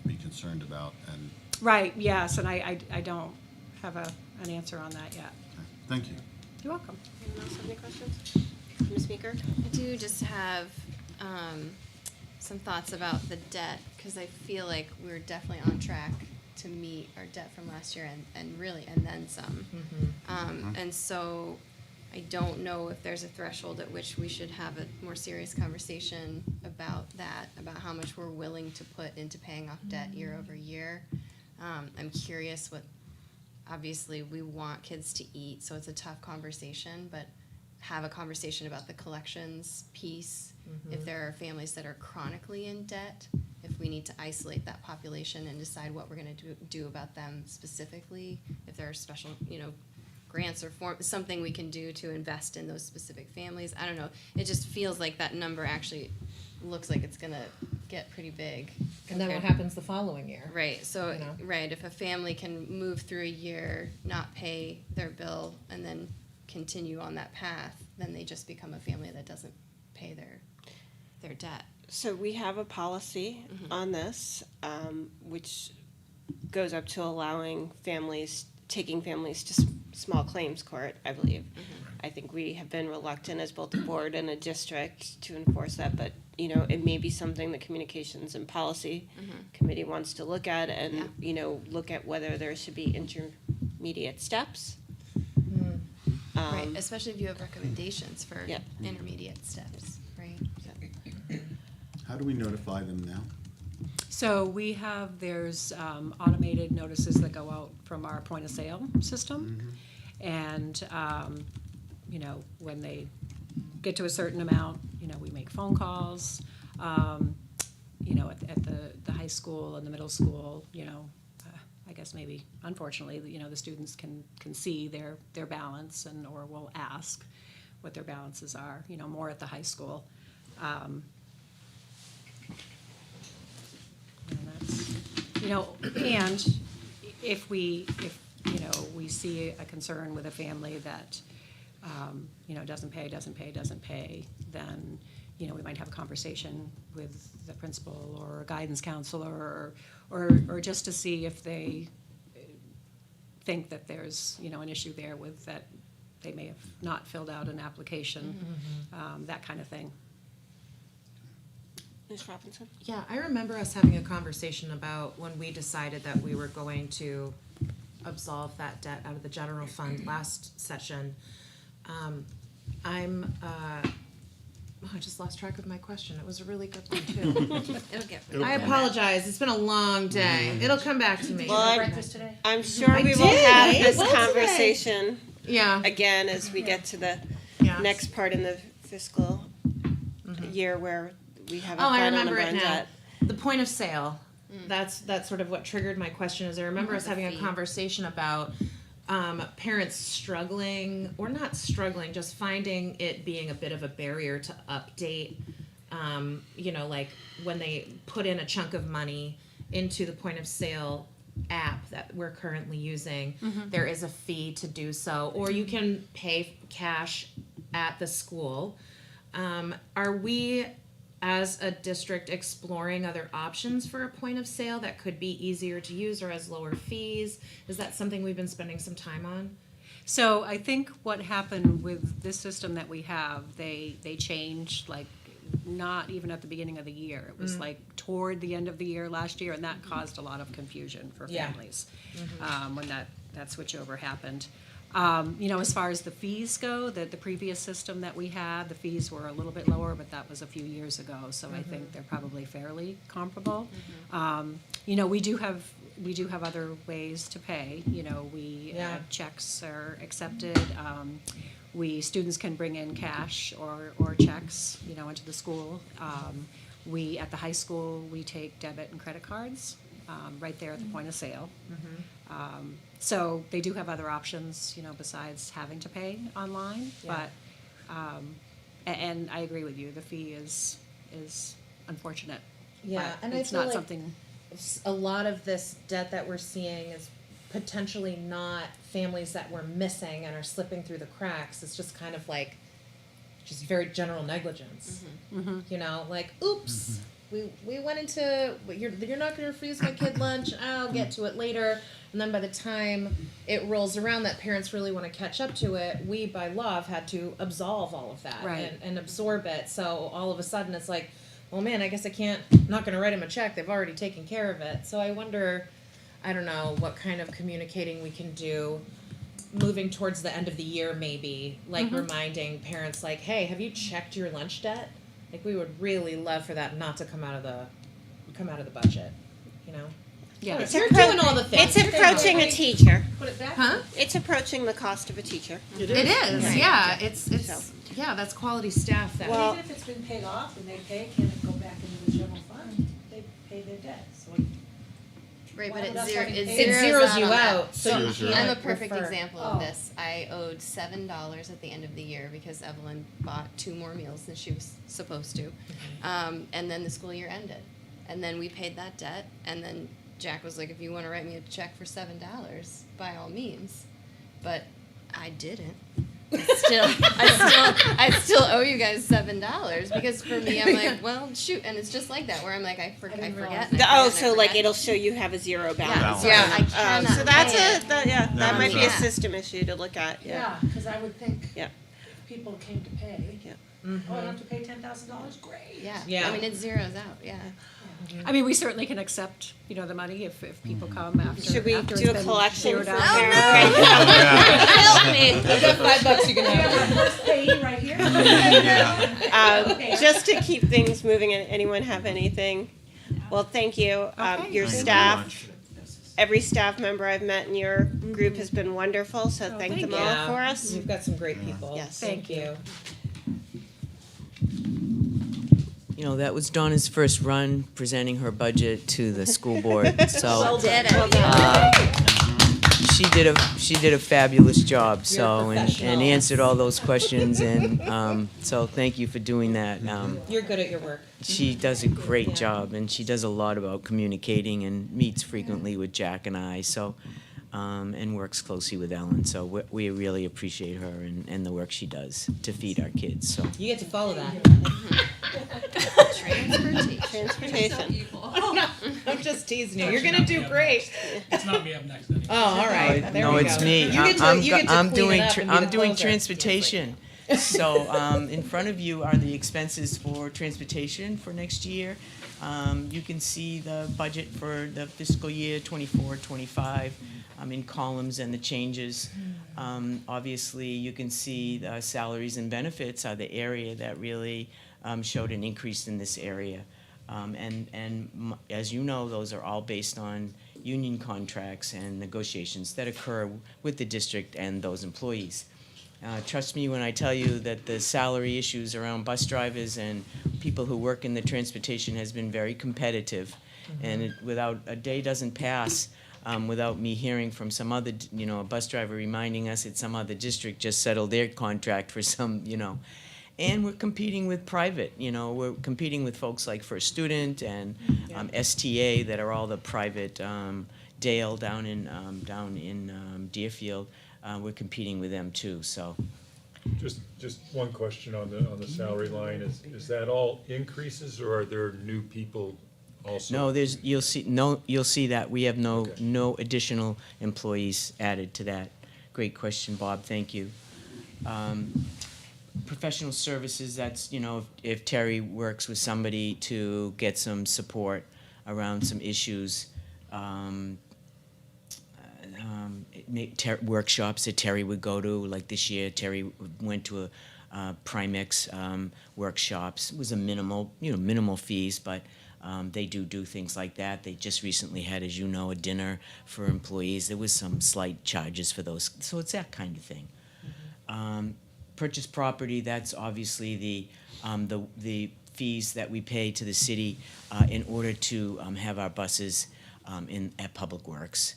be concerned about? And, Right, yes, and I don't have an answer on that yet. okay, thank you. You're welcome. Anyone else have any questions? Ms. Meeker? I do just have some thoughts about the debt, because I feel like we're definitely on track to meet our debt from last year and really, and then some. And so I don't know if there's a threshold at which we should have a more serious conversation about that, about how much we're willing to put into paying off debt year over year. I'm curious obviously we want kids to eat, so it's a tough conversation, but have a conversation about the collections piece. If there are families that are chronically in debt, if we need to isolate that population and decide what we're gonna do about them specifically, if there are special, grants or something we can do to invest in those specific families. I don't know, it just feels like that number actually looks like it's gonna get pretty big. And then what compared- happens the following year? Right, so, You know? right, if a family can move through a year, not pay their bill, and then continue on that path, then they just become a family that doesn't pay their debt. So we have a policy on this, which goes up to allowing taking families to small claims court, I believe. I think we have been reluctant as both a board and a district to enforce that, but, it may be something the Communications and Policy Committee wants to look at and, look at whether there should be intermediate steps. Right, especially if you have recommendations for Yeah. intermediate steps, right? How do we notify them now? So there's automated notices that go out from our point of sale system. And, when they get to a certain amount, we make phone calls. At the high school and the middle school, I guess maybe, unfortunately, the students can see their balance or will ask what their balances are, more at the high school. And that's, and if we see a concern with a family that, doesn't pay, then, we might have a conversation with the principal or a guidance counselor or just to see if they think that there's, an issue there with that they may have not filled out an application, that kind of thing. Ms. Robinson? Yeah, I remember us having a conversation about when we decided that we were going to absolve that debt out of the general fund last session. I just lost track of my question. It was a really good one too. It'll get. I apologize. It's been a long day. It'll come back to me. Well, today? I'm sure we will did. have It this was today. conversation Yeah. again as we get to the Yeah. next part in the fiscal year where we have a Oh, I final remember number it on now. debt. The point of sale. That's sort of what triggered my question. Is I remember us having a fee. conversation about parents struggling, or not struggling, just finding it being a bit of a barrier to update. Like when they put in a chunk of money into the point of sale app that we're currently using, there is a fee to do so, or you can pay cash at the school. Are we, as a district, exploring other options for a point of sale that could be easier to use or has lower fees? Is that something we've been spending some time on? So I think what happened with this system that we have, they changed, like, not even at the beginning of the year. It was like toward the end of the year last year, and that caused a lot of confusion for Yeah. families when that switchover happened. As far as the fees go, the previous system that we had, the fees were a little bit lower, but that was a few years ago, so I think they're probably fairly comparable. We do have other ways to pay. Yeah. Checks are accepted. Students can bring in cash or checks, into the school. At the high school, we take debit and credit cards, right there at the point of sale. So they do have other options, besides having to pay online, but, and I agree with you, the fee is unfortunate. Yeah, but and I it's feel not like something, a lot of this debt that we're seeing is potentially not families that we're missing and are slipping through the cracks. It's just kind of like, just very general negligence. Like, oops, we went into, you're not going to refuse my kid lunch, I'll get to it later. And then by the time it rolls around that parents really want to catch up to it, we by law have had to absolve all of that Right. and absorb it. So all of a sudden it's like, well, man, I guess I'm not going to write them a check. They've already taken care of it. So I wonder, I don't know, what kind of communicating we can do moving towards the end of the year, maybe, like reminding parents, like, hey, have you checked your lunch debt? Like, we would really love for that not to come out of the budget, yeah. You're doing all the things. It's approaching a teacher. Huh? It's approaching the cost of a teacher. It is, yeah. It's that's quality staff that. Well- Even if it's been paid off and they pay, can it go back into the general fund? They pay their debt, so. Right, Why but would it us zero, having it paid- It zeroes, zeroes you on that. out, so Zeroes you I'm out. a perfect Refer. example Oh. of this. I owed $7 at the end of the year because Evelyn bought 2 more meals than she was supposed to. And then the school year ended. And then we paid that debt, and then Jack was like, if you want to write me a check for $7, by all means. But I didn't. I still owe you guys $7 because for me, I'm like, well, shoot, and it's just like that where I'm like, I forget. and I forget and I So like forget. it'll show you have a zero balance. Yeah, I cannot So that's pay it. that That might be a is- system issue to look at, Yeah, because I would think Yeah. if people came to pay, Yeah. oh, I have to pay $10,000, great. Yeah. Yeah. I mean, it zeroes out. Yeah. I mean, we certainly can accept, the money if people come after. Should we after do it's a been collection zeroed for out. parent? Help me. I've got $5 you can have. First payee right here. Just to keep things moving, and anyone have anything? Well, thank you. Your Thank you very staff, much. every staff member I've met in your group has been wonderful, so thank thank them all for us. You've got some great people. Yes. Thank you. That was Donna's first run presenting her budget to the school board, so. Did it. She did a fabulous job, so, You're a and professional. answered all those questions, and, so thank you for doing that. You're good at your work. She does a great job, and she does a lot about communicating and meets frequently with Jack and I, so, and works closely with Ellen, so we really appreciate her and the work she does to feed our kids, so. You get to follow that. Transportation. I'm just teasing you. You're gonna do great. It's not me up next anymore. Oh, all right. There No, we it's go. me. You get to, I'm you get to I'm clean doing it up tra- and be I'm the doing closer. transportation. So, in front of you are the expenses for transportation for next year. You can see the budget for the fiscal year 24-25 in columns and the changes. Obviously, you can see the salaries and benefits are the area that really showed an increase in this area. As you know, those are all based on union contracts and negotiations that occur with the district and those employees. Trust me when I tell you that the salary issues around bus drivers and people who work in the transportation has been very competitive. And without a day doesn't pass without me hearing from some other, a bus driver reminding us that some other district just settled their contract for some, And we're competing with private, we're competing with folks like First Student and STA that are all the private, Dale down in Deerfield. We're competing with them too, so. Just one question on the salary line, is that all increases or are there new people also? No, you'll see that we have no additional employees added to that. Great question, Bob, thank you. professional services, that's, you know, if Terry works with somebody to get some support around some issues, workshops that Terry would go to, like this year, Terry went to a Primex workshops. It was a minimal fees, but they do things like that. They just recently had, as you know, a dinner for employees. There was some slight charges for those, so it's that kind of thing. Purchase property, that's obviously the fees that we pay to the city in order to have our buses at Public Works.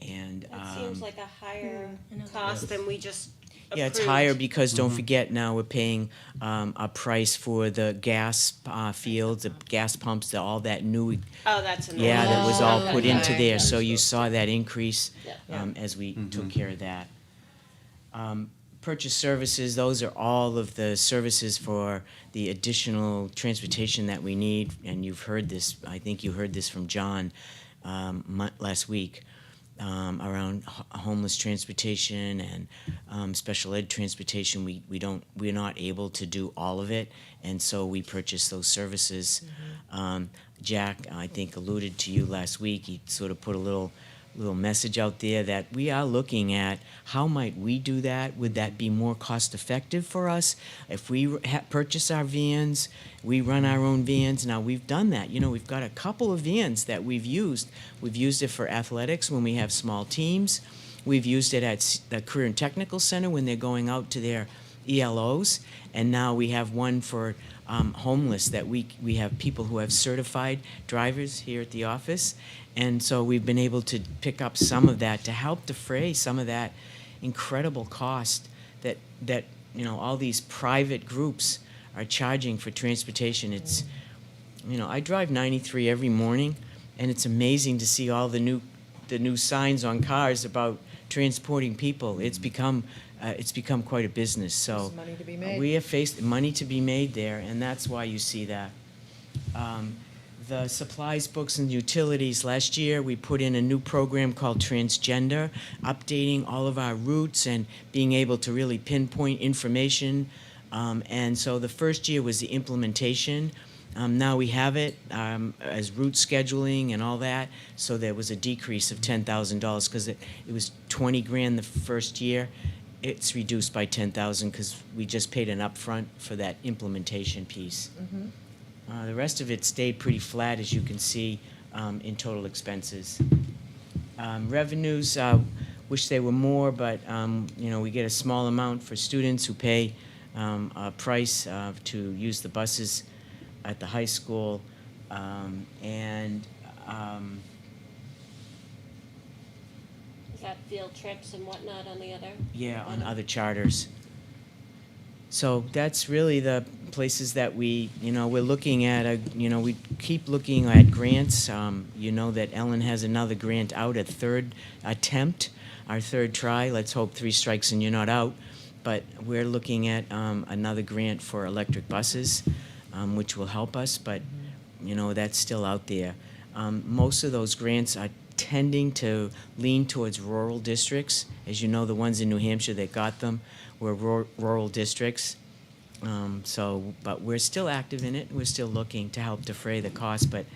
And That seems like a higher cost than we just yeah, it's approved. higher because don't forget now we're paying a price for the gas fields, the gas pumps, all that new. Oh, that's another. Yeah, that was all put into Okay. there, so you saw that increase Yeah. as we took care of that. Purchase services, those are all of the services for the additional transportation that we need, and you've heard this, I think you heard this from John last week, around homeless transportation and special ed transportation. We're not able to do all of it, and so we purchase those services. Jack, I think, alluded to you last week. He sort of put a little message out there that we are looking at how might we do that. Would that be more cost effective for us if we purchase our vans, we run our own vans? Now we've done that. You know, we've got a couple of vans that we've used it for athletics when we have small teams. We've used it at the Career and Technical Center when they're going out to their ELOs, and now we have one for homeless that we have people who have certified drivers here at the office. And so we've been able to pick up some of that to help defray some of that incredible cost that you know, all these private groups are charging for transportation. It's, you know, I drive 93 every morning, and it's amazing to see all the new signs on cars about transporting people. It's become quite a business. So There's money to be made. we have faced money to be made there, and that's why you see that. The supplies, books, and utilities, last year we put in a new program called Transgender, updating all of our routes and being able to really pinpoint information. And so the first year was the implementation. Now we have it as route scheduling and all that. So there was a decrease of $10,000 because it was 20 grand the first year. It's reduced by 10,000 because we just paid an upfront for that implementation piece. The rest of it stayed pretty flat, as you can see, in total expenses. Revenues, wish they were more, but you know, we get a small amount for students who pay a price to use the buses at the high school, and Is that field trips and whatnot on the other? yeah, on other charters. So that's really the places that we're looking at. We keep looking at grants. You know that Ellen has another grant out at third attempt, our third try. Let's hope 3 strikes and you're not out. But we're looking at another grant for electric buses, which will help us, but, you know, that's still out there. Most of those grants are tending to lean towards rural districts. As you know, the ones in New Hampshire that got them were rural districts. But we're still active in it. We're still looking to help defray the cost, but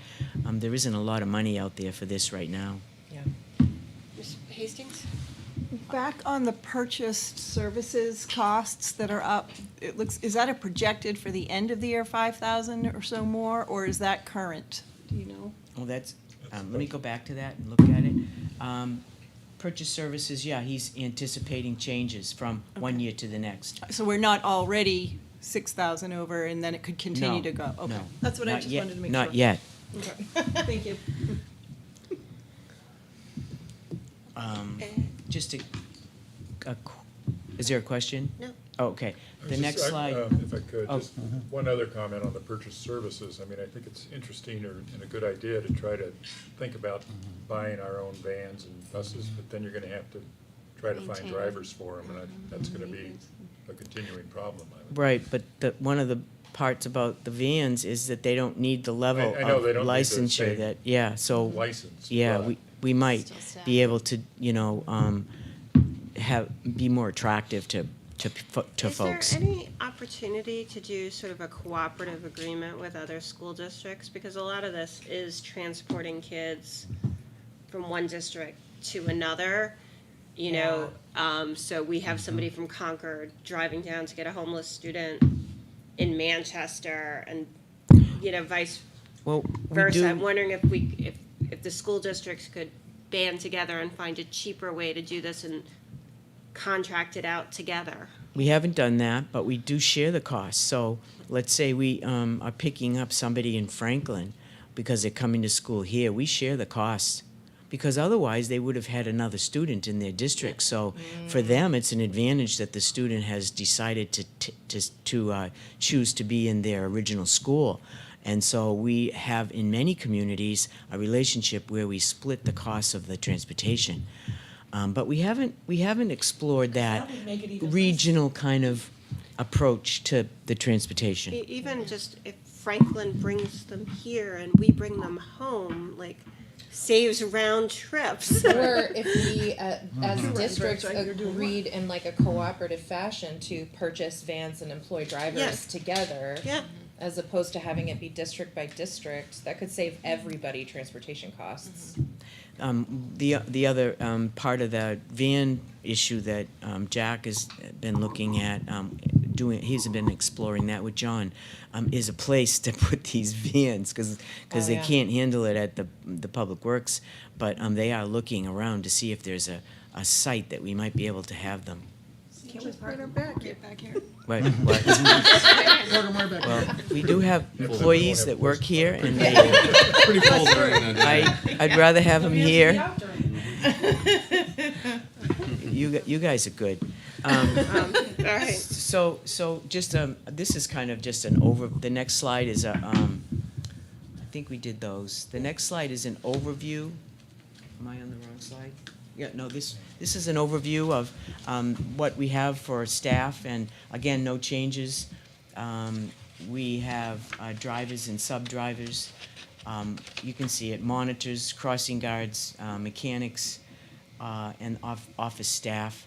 there isn't a lot of money out there for this right now. Ms. Hastings? Back on the purchased services costs that are up, is that a projected for the end of the year, 5,000 or so more, or is that current? Do you know? Well, that's, let me go back to that and look at it. Purchase services, yeah, he's anticipating changes from one year to the next. So we're not already 6,000 over, and then it could continue No, to go? Okay. no. That's what I Not just yet, wanted to make sure. Not yet. Okay. Thank you. Just is there a question? No. Oh, okay. I The was next just- slide. If I could, Oh, just one other comment on the purchase services. I mean, I think it's interesting and a good idea to try to think about buying our own vans and buses, but then you're gonna have to try to find Maintain. drivers for them, and that's gonna be a continuing problem, I would. Right, but one of the parts about the vans is that they don't need the level I know of they don't need the licensure same that, so. License. Yeah, but- we might Still staff. be able to, be more attractive to folks. Is there any opportunity to do sort of a cooperative agreement with other school districts? Because a lot of this is transporting kids from one district to another, you know. So we have somebody from Concord driving down to get a homeless student in Manchester, and, you know, vice Well, we versa. I'm do, wondering if the school districts could band together and find a cheaper way to do this and contract it out together. we haven't done that, but we do share the costs. So let's say we are picking up somebody in Franklin because they're coming to school here. We share the costs, because otherwise they would have had another student in their district. So for them, it's an advantage that the student has decided to choose to be in their original school. And so we have, in many communities, a relationship where we split the costs of the transportation. But we haven't explored that would make it even regional kind of approach to the transportation. Even just if Franklin brings them here and we bring them home, like, saves round trips. Or if we, as districts, agreed in like a cooperative fashion to purchase vans and employ drivers Yes. together, Yeah. as opposed to having it be district by district, that could save everybody transportation costs. The other part of the van issue that Jack has been looking at, he's been exploring that with John, is a place to put these vans, because they can't handle it at the Public Works, but they are looking around to see if there's a site that we might be able to have them. Can't we park them back here? What? Well, we do have employees that work here, and they, Pretty full during the day. I'd rather have them here. You guys are good. All right. So just, this is kind of just an the next slide is I think we did those. The next slide is an overview. Am I on the wrong slide? Yeah, no, this is an overview of what we have for staff, and again, no changes. We have drivers and sub-drivers. You can see it, monitors, crossing guards, mechanics, and office staff,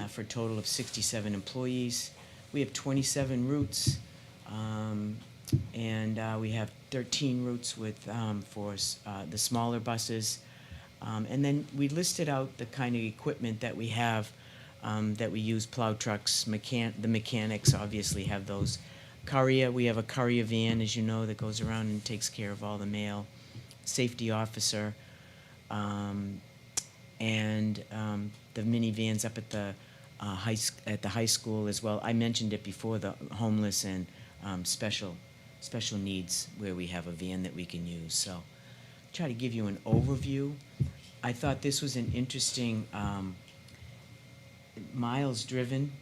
for a total of 67 employees. We have 27 routes, and we have 13 routes with for the smaller buses. And then we listed out the kind of equipment that we have, that we use: plow trucks, the mechanics obviously have those. Courier, we have a courier van, as you know, that goes around and takes care of all the mail. Safety officer, and the minivans up at the high school as well. I mentioned it before, the homeless and special needs, where we have a van that we can use. So try to give you an overview. I thought this was an interesting miles driven.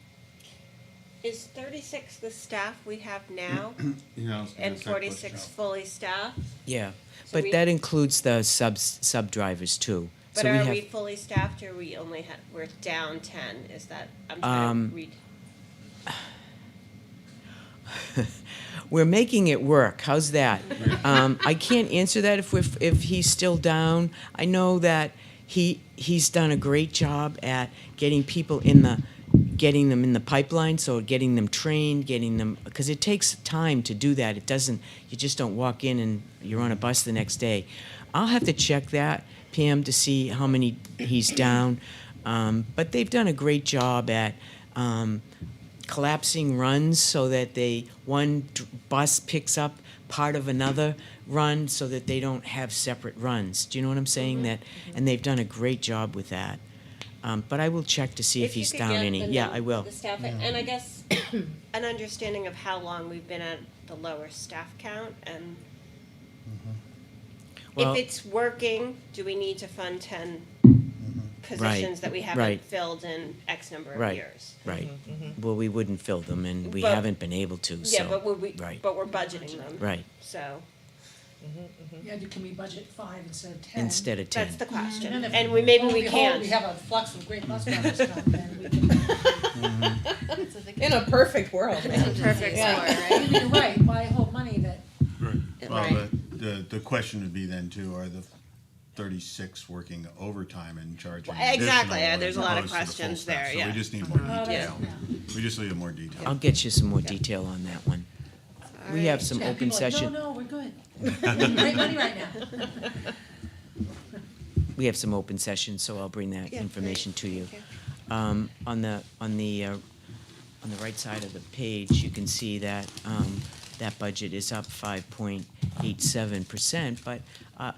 Is 36 the staff we have now, Yeah, I was gonna and say, 46 fully staffed? Yeah, So but we- that includes the sub drivers too. But So are have, we fully staffed, or we're down 10? Is that, I'm trying to read. We're making it work. How's that? I can't answer that if he's still down. I know that he's done a great job at getting people getting them in the pipeline, so getting them trained, because it takes time to do that. You just don't walk in and you're on a bus the next day. I'll have to check that, Pam, to see how many he's down. But they've done a great job at collapsing runs so that one bus picks up part of another run so that they don't have separate runs. Do you know what I'm saying? And they've done a great job with that. But I will check to see if you he's could down get any. the Yeah, num- I will. The staff, and I guess an understanding of how long we've been at the lower staff count, and Well- if it's working, do we need to fund 10 positions that we haven't right. filled in X number of Right. years? Right. Well, we wouldn't fill them, and we But- haven't been able to. Yeah, So, but right. but we're budgeting them. Right. So Yeah, can we budget 5 instead of 10? Instead of 10. that's the question, And if and maybe lo and we behold, can't. we have a flux of great bus drivers come, then we can. In a perfect world, man. Perfect Yeah. score, I right? mean, you're right, why hold money that, Right. Well, Right. the question would be then too, are the 36 working overtime and charging Well, exactly, additional there's as a lot of opposed to the full questions staff. there, So yeah. we just need more Oh, detail. yeah. We just need more detail. I'll get you some more detail on that one. We have some Yeah, open people are like, session. No, we're good. Great money right now. We have some open sessions, so I'll bring that Yeah, information great. to you. Okay. On the right side of the page, you can see that that budget is up 5.87%. But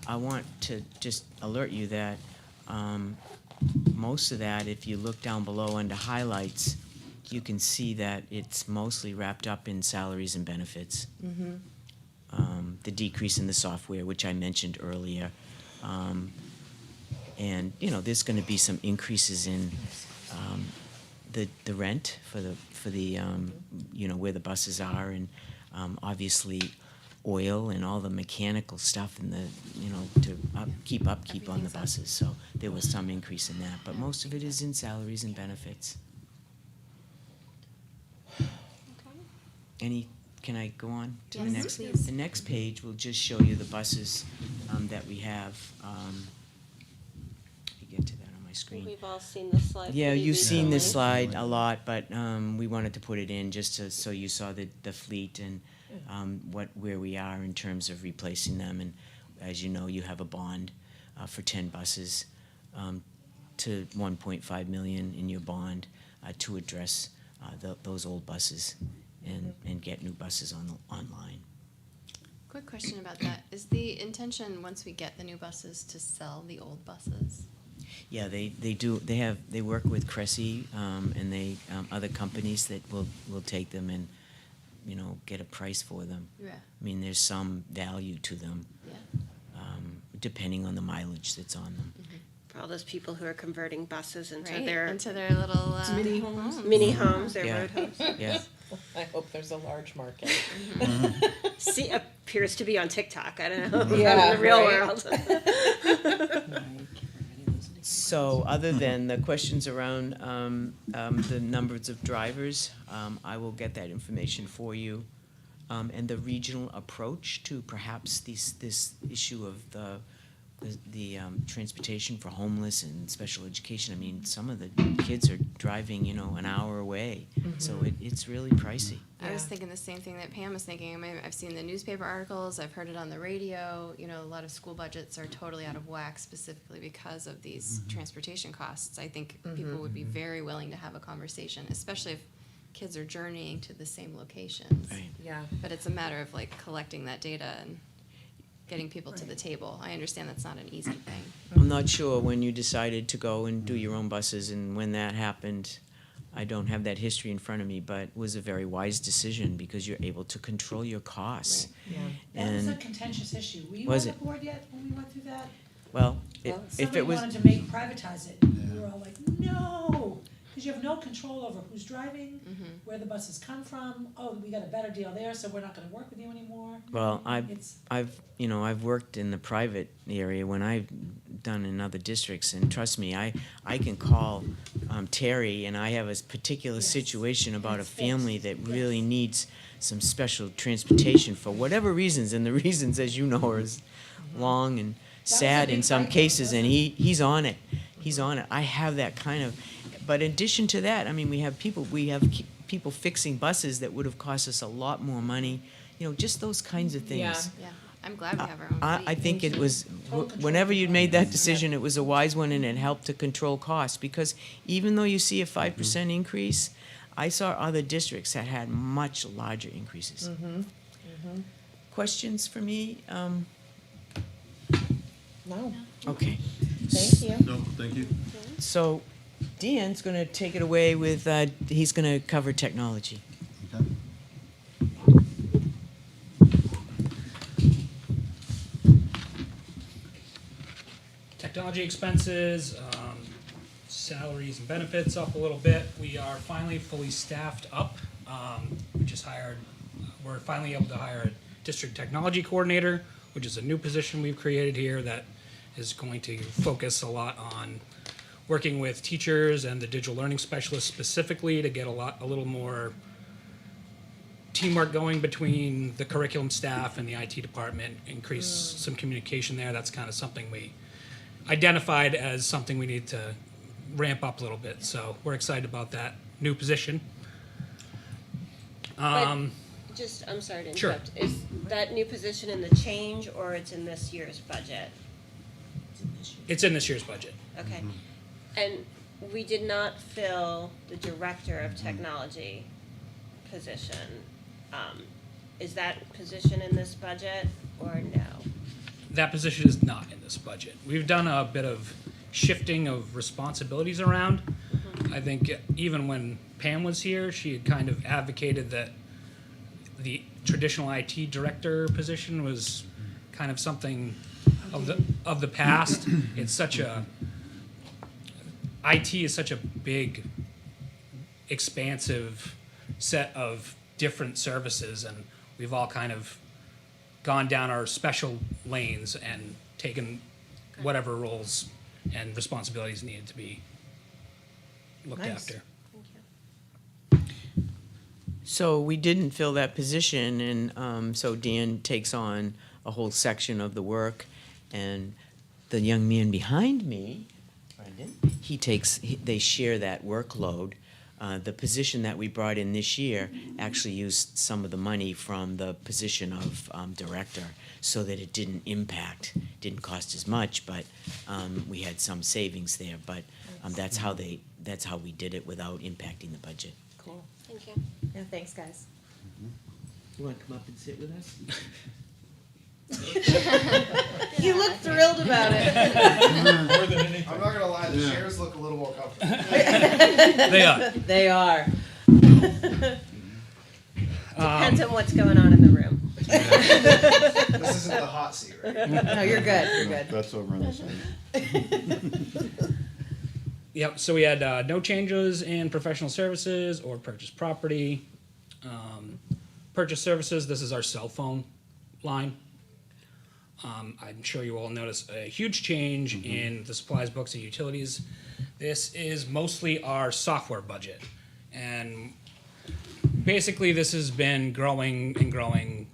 I want to just alert you that most of that, if you look down below under highlights, you can see that it's mostly wrapped up in salaries and benefits. The decrease in the software, which I mentioned earlier. And, you know, there's gonna be some increases in the rent for the you know, where the buses are, and obviously oil and all the mechanical stuff and the, you know, to keep upkeep on the Everything's up. buses. So there was some increase in that, but most of it is in salaries and benefits. Can I go on to the Yes, next? please. The next page will just show you the buses that we have. Let me get to that on my screen. We've all seen this slide. Yeah, pretty you've seen this recently. slide a lot, but we wanted to put it in just so you saw the fleet and where we are in terms of replacing them. And as you know, you have a bond for 10 buses to 1.5 million in your bond to address those old buses and get new buses online. Quick question about that. Is the intention, once we get the new buses, to sell the old buses? Yeah, they do. They work with Cressy and they other companies that will take them and, you know, get a price for them. Yeah. I mean, there's some value to them, Yeah. depending on the mileage that's on them. For all those people who are converting buses into Right, their into their little mini homes. mini homes, their Yeah. road homes. Yeah. I hope there's a large market. See, appears to be on TikTok. I don't know. Yeah, Not in the real right. world. So, other than the questions around the numbers of drivers, I will get that information for you. And the regional approach to perhaps this issue of the transportation for homeless and special education. I mean, some of the kids are driving, you know, an hour away, so it's really pricey. I was Yeah. thinking the same thing that Pam was thinking. I mean, I've seen the newspaper articles, I've heard it on the radio. You know, a lot of school budgets are totally out of whack specifically because of these transportation costs. I think people would be very willing to have a conversation, especially if kids are journeying to the same locations. Right. Yeah. But it's a matter of like collecting that data and getting people to the table. I understand that's not an easy thing. I'm not sure when you decided to go and do your own buses and when that happened. I don't have that history in front of me, but it was a very wise decision because you're able to control your costs. Yeah. That was a And, contentious issue. Were you Was on the it? board yet when we went through that? well, if Somebody it was, wanted to make, privatize it. We were all like, no, because you have no control over who's driving, where the buses come from. Oh, we got a better deal there, so we're not gonna work with you anymore. well, It's, I've worked in the private area when I've done in other districts, and trust me, I can call Terry, and I have a particular Yes. situation about a It's family fixed. that really Yes. needs some special transportation for whatever reasons, and the reasons, as you know, are as long and was a sad in big some fight, cases, and wasn't he's on it. He's on it. I have that kind of, but in addition to that, I mean, we have people fixing buses that would have cost us a lot more money, you know, just those kinds of things. Yeah. Yeah, I'm glad we have our own I fleet. think it was, Total control. whenever you made that decision, it was a wise one and it helped to control costs. Because even though you see a 5% increase, I saw other districts that had much larger increases. Questions for me? No. Okay. Thank you. No, thank you. So Dean's gonna take it away with, he's gonna cover technology. Okay. Technology expenses, salaries and benefits up a little bit. We are finally fully staffed up. We just hired, we're finally able to hire a district technology coordinator, which is a new position we've created here that is going to focus a lot on working with teachers and the digital learning specialists specifically to get a little more teamwork going between the curriculum staff and the IT department, increase some communication there. That's kind of something we identified as something we need to ramp up a little bit. So we're excited about that new position. I'm sorry to Sure. interrupt. Is that new position in the change or it's in this year's budget? It's in this year's budget. Okay. And we did not fill the director of technology position. Is that position in this budget or no? That position is not in this budget. We've done a bit of shifting of responsibilities around. I think even when Pam was here, she had kind of advocated that the traditional IT director position was kind of something of the past. It's such a IT is such a big, expansive set of different services, and we've all kind of gone down our special lanes and taken whatever roles and responsibilities needed to be looked Nice. after. So we didn't fill that position, and so Dan takes on a whole section of the work, and the young man behind me, Brendan, they share that workload. The position that we brought in this year actually used some of the money from the position of director, so that it didn't cost as much, but we had some savings there. But that's how we did it without impacting the budget. Cool. Thank you. Yeah, thanks, guys. You want to come up and sit with us? You look thrilled about it. More than anything. I'm not gonna lie, the chairs look a little more comfortable. They are. They are. Depends on what's going on in the room. This isn't the hot seat, right? No, you're good, you're good. That's over on the side. Yep, so we had no changes in professional services or purchase property. Purchase services, this is our cell phone line. I'm sure you all noticed a huge change in the supplies, books, and utilities. This is mostly our software budget. And basically this has been growing and growing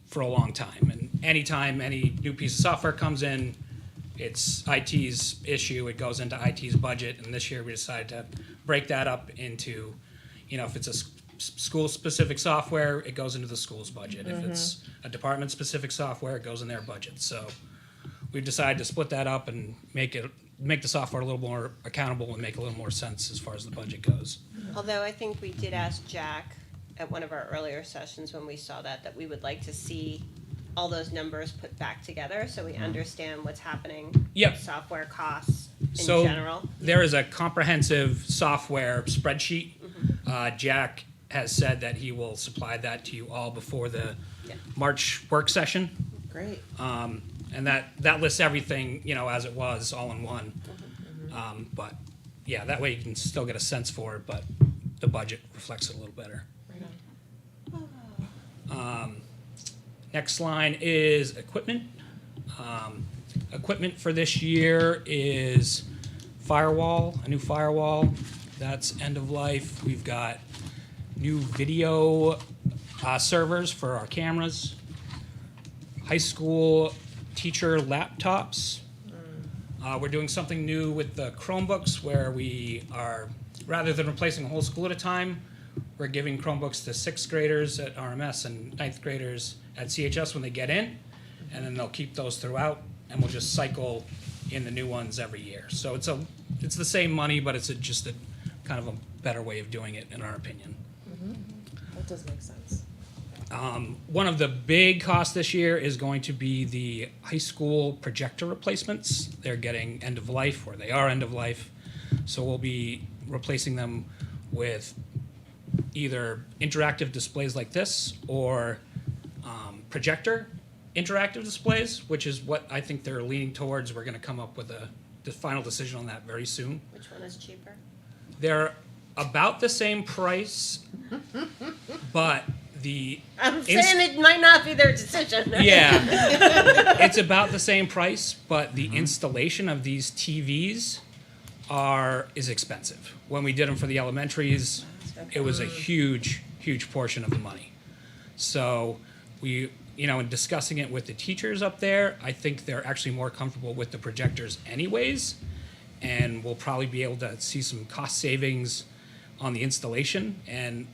for a long time. And anytime any new piece of software comes in, it's IT's issue, it goes into IT's budget, and this year we decided to break that up into, if it's a school-specific software, it goes into the school's budget. If it's a department-specific software, it goes in their budget. So we've decided to split that up and make the software a little more accountable and make a little more sense as far as the budget goes. Although I think we did ask Jack at one of our earlier sessions when we saw that we would like to see all those numbers put back together so we understand what's happening. Yep. with software costs in So general. there is a comprehensive software spreadsheet. Jack has said that he will supply that to you all before the Yeah. March work session. Great. And that lists everything, as it was, all in one. But yeah, that way you can still get a sense for it, but the budget reflects it a little better. Next line is equipment. Equipment for this year is a new firewall. That's end of life. We've got new video servers for our cameras. High school teacher laptops. We're doing something new with the Chromebooks where we are, rather than replacing a whole school at a time, we're giving Chromebooks to 6th graders at RMS and 9th graders at CHS when they get in, and then they'll keep those throughout, and we'll just cycle in the new ones every year. So it's the same money, but it's just a kind of a better way of doing it, in our opinion. That does make sense. One of the big costs this year is going to be the high school projector replacements. They're getting end of life, or they are end of life. So we'll be replacing them with either interactive displays like this or projector interactive displays, which is what I think they're leaning towards. We're going to come up with the final decision on that very soon. Which one is cheaper? They're about the same price, but I'm saying it might not be their decision. Yeah, it's about the same price, but the installation of these TVs is expensive. When we did them for the elementaries, it was a huge portion of the money. So we in discussing it with the teachers up there, I think they're actually more comfortable with the projectors anyways, and we'll probably be able to see some cost savings on the installation, and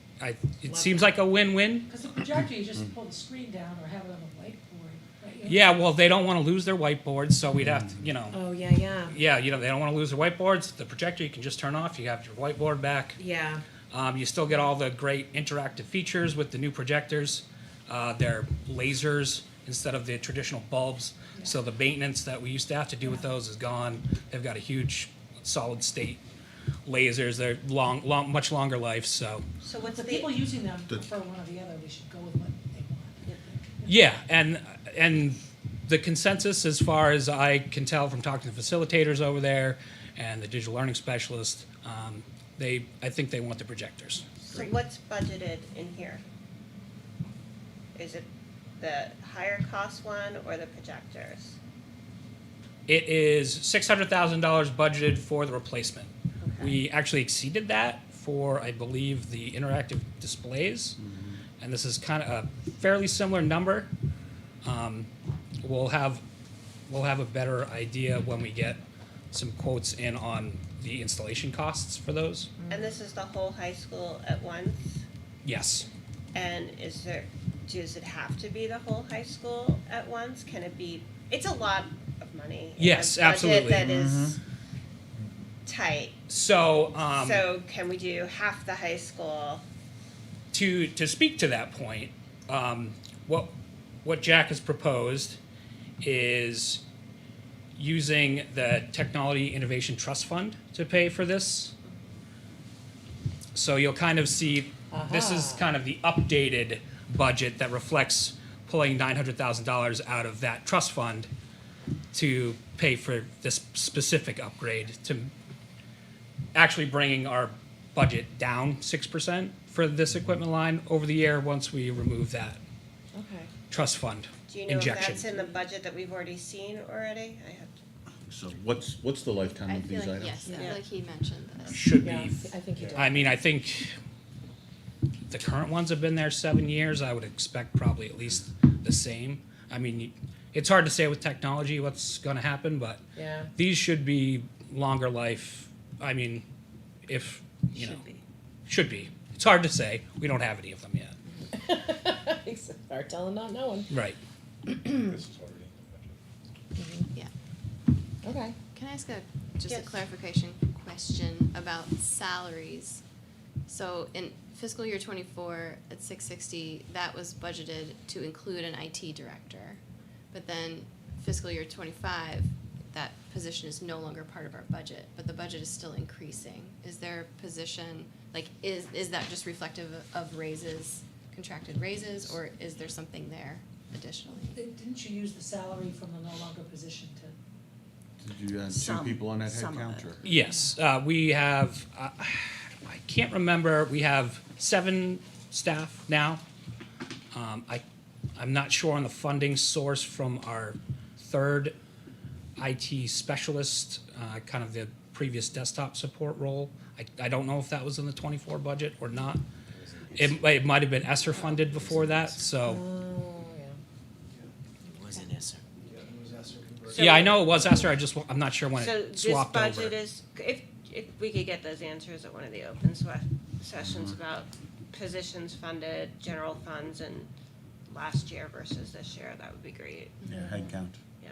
it seems like a win-win. Because the projector, you just pull the screen down or have it on a whiteboard, right? Yeah, well, they don't want to lose their whiteboards, so we'd have to, Oh, yeah. yeah, they don't want to lose their whiteboards. The projector, you can just turn off, you have your whiteboard back. Yeah. You still get all the great interactive features with the new projectors. They're lasers instead of the traditional bulbs. So the maintenance that we used to have to do with those is gone. They've got a huge solid state lasers. They're much longer life. So So what's The the, people using them prefer one or the other, we should go with what they want. yeah, and the consensus, as far as I can tell from talking to facilitators over there and the digital learning specialist, I think they want the projectors. so what's budgeted in here? Is it the higher cost one or the projectors? It is $600,000 budgeted for the replacement. Okay. We actually exceeded that for, I believe, the interactive displays, and this is kind of a fairly similar number. We'll have a better idea when we get some quotes in on the installation costs for those. And this is the whole high school at once? Yes. And does it have to be the whole high school at once? Can it be, it's a lot of money. in a Yes, absolutely. Budget that is tight. So, So can we do half the high school? to speak to that point, what Jack has proposed is using the Technology Innovation Trust Fund to pay for this. So you'll kind of see, this is kind of the updated budget that reflects pulling $900,000 out of that trust fund to pay for this specific upgrade, to actually bringing our budget down 6% for this equipment line over the year once we remove that Okay. trust fund Do you know injection. if that's in the budget that we've already seen already? I have to. So what's the lifetime I of feel these like, items? yes, I Yeah. feel like he mentioned this. Should Yeah, be. I think you do. I mean, I think the current ones have been there 7 years. I would expect probably at least the same. I mean, it's hard to say with technology what's going to happen, but Yeah. these should be longer life. I mean, if, you know, Should be. should be. It's hard to say. We don't have any of them yet. It's hard telling, not knowing. Right. This is already in the budget. Yeah. Okay. Can I ask just Yes. a clarification question about salaries? So in fiscal year 24 at 660, that was budgeted to include an IT director. But then fiscal year 25, that position is no longer part of our budget, but the budget is still increasing. Is there a position, like, is that just reflective of raises, contracted raises, or is there something there additionally? Didn't you use the salary from the no longer position to? Did you add two Some- people on that head some of count? it. Or? Yes, we have, I can't remember, we have 7 staff now. I'm not sure on the funding source from our third IT specialist, kind of the previous desktop support role. I don't know if that was in the 24 budget or not. It might have been ESSER funded before that, so, Oh, yeah. It wasn't ESSER. Yeah, it was ESSER conversion. So- yeah, I know it was ESSER, I'm not sure when So it this swapped over. budget is, if we could get those answers at one of the open sessions about positions funded, general funds, and last year versus this year, that would be great. Yeah, head count. Yeah.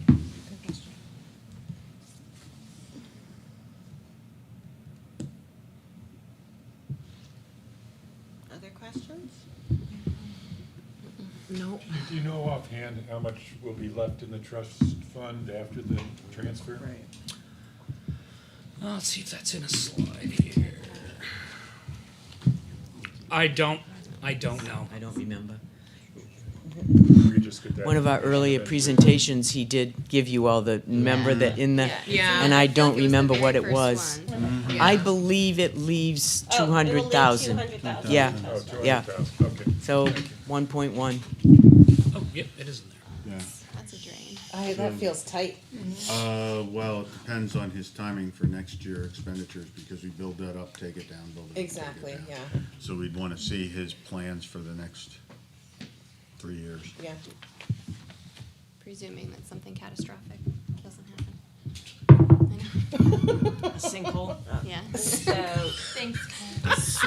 Good question. Other questions? Nope. Do you know offhand how much will be left in the trust fund after the transfer? Right. Let's see if that's in a slide here. I don't know. I don't remember. We just get that One of our information earlier then. presentations, he did give you all the, remember that in the, Yeah. and I don't feel like it was the remember very what it first was. one. I Yeah. believe it leaves Oh, it'll leave 200,000. 200,000. Yeah, Oh, yeah. 200,000, okay. So 1.1. Oh, yep, it is in there. Yeah. That's That's a drain. That feels tight. Well, it depends on his timing for next year expenditures, because we build that up, take it down, build it up, take it Exactly, down. yeah, So we'd wanna see his plans for the next 3 years. yeah. Presuming that something catastrophic doesn't happen. A sinkhole. Yeah. So,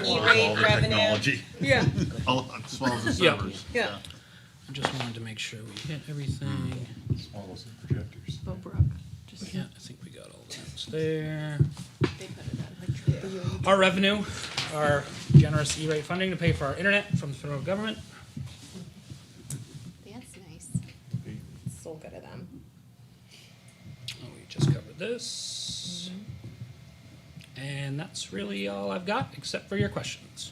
E-rate E-rate revenue. Technology. Yeah. As well as the Yeah. servers. Yeah. I just wanted to make sure we hit everything. Swallows and projectors. Bo Brook, just. Yeah, I think we got all that there. They put it at Our revenue, our generous E-rate funding to pay for our internet from the federal government. That's nice. So good of them. Oh, we just covered this. And that's really all I've got, except for your questions.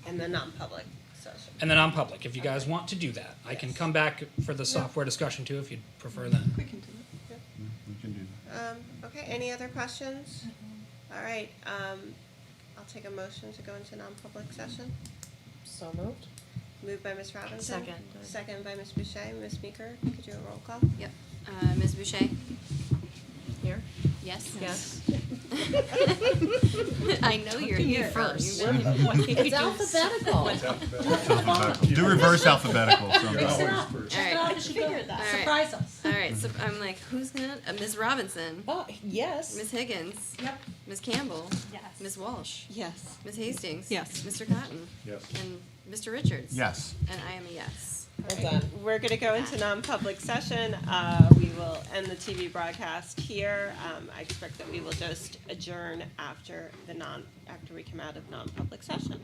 And the non-public session. And then non-public, if you guys want to do that. I can come back for the software discussion too, if you'd prefer that. We can do it. We can do that. Okay, any other questions? All right, I'll take a motion to go into non-public session. So moved. Moved by Ms. Robinson. Second. Second by Ms. Boucher. Ms. Meeker, could you do a roll call? Yep. Ms. Boucher? Here? Yes? Yes. I know you're here first. It's alphabetical. Do reverse alphabetical. so- All right. Figured that. All right. Surprise us. All right, so I'm like, who's gonna, Ms. Robinson, Oh, yes. Ms. Higgins, Yep. Ms. Campbell, Yes. Ms. Walsh, Yes. Ms. Hastings. Yes. Mr. Cotton. Yes. And Mr. Richards. Yes. And I am a yes. Well done. We're gonna go into non-public session. We will end the TV broadcast here. I expect that we will just adjourn after we come out of non-public session.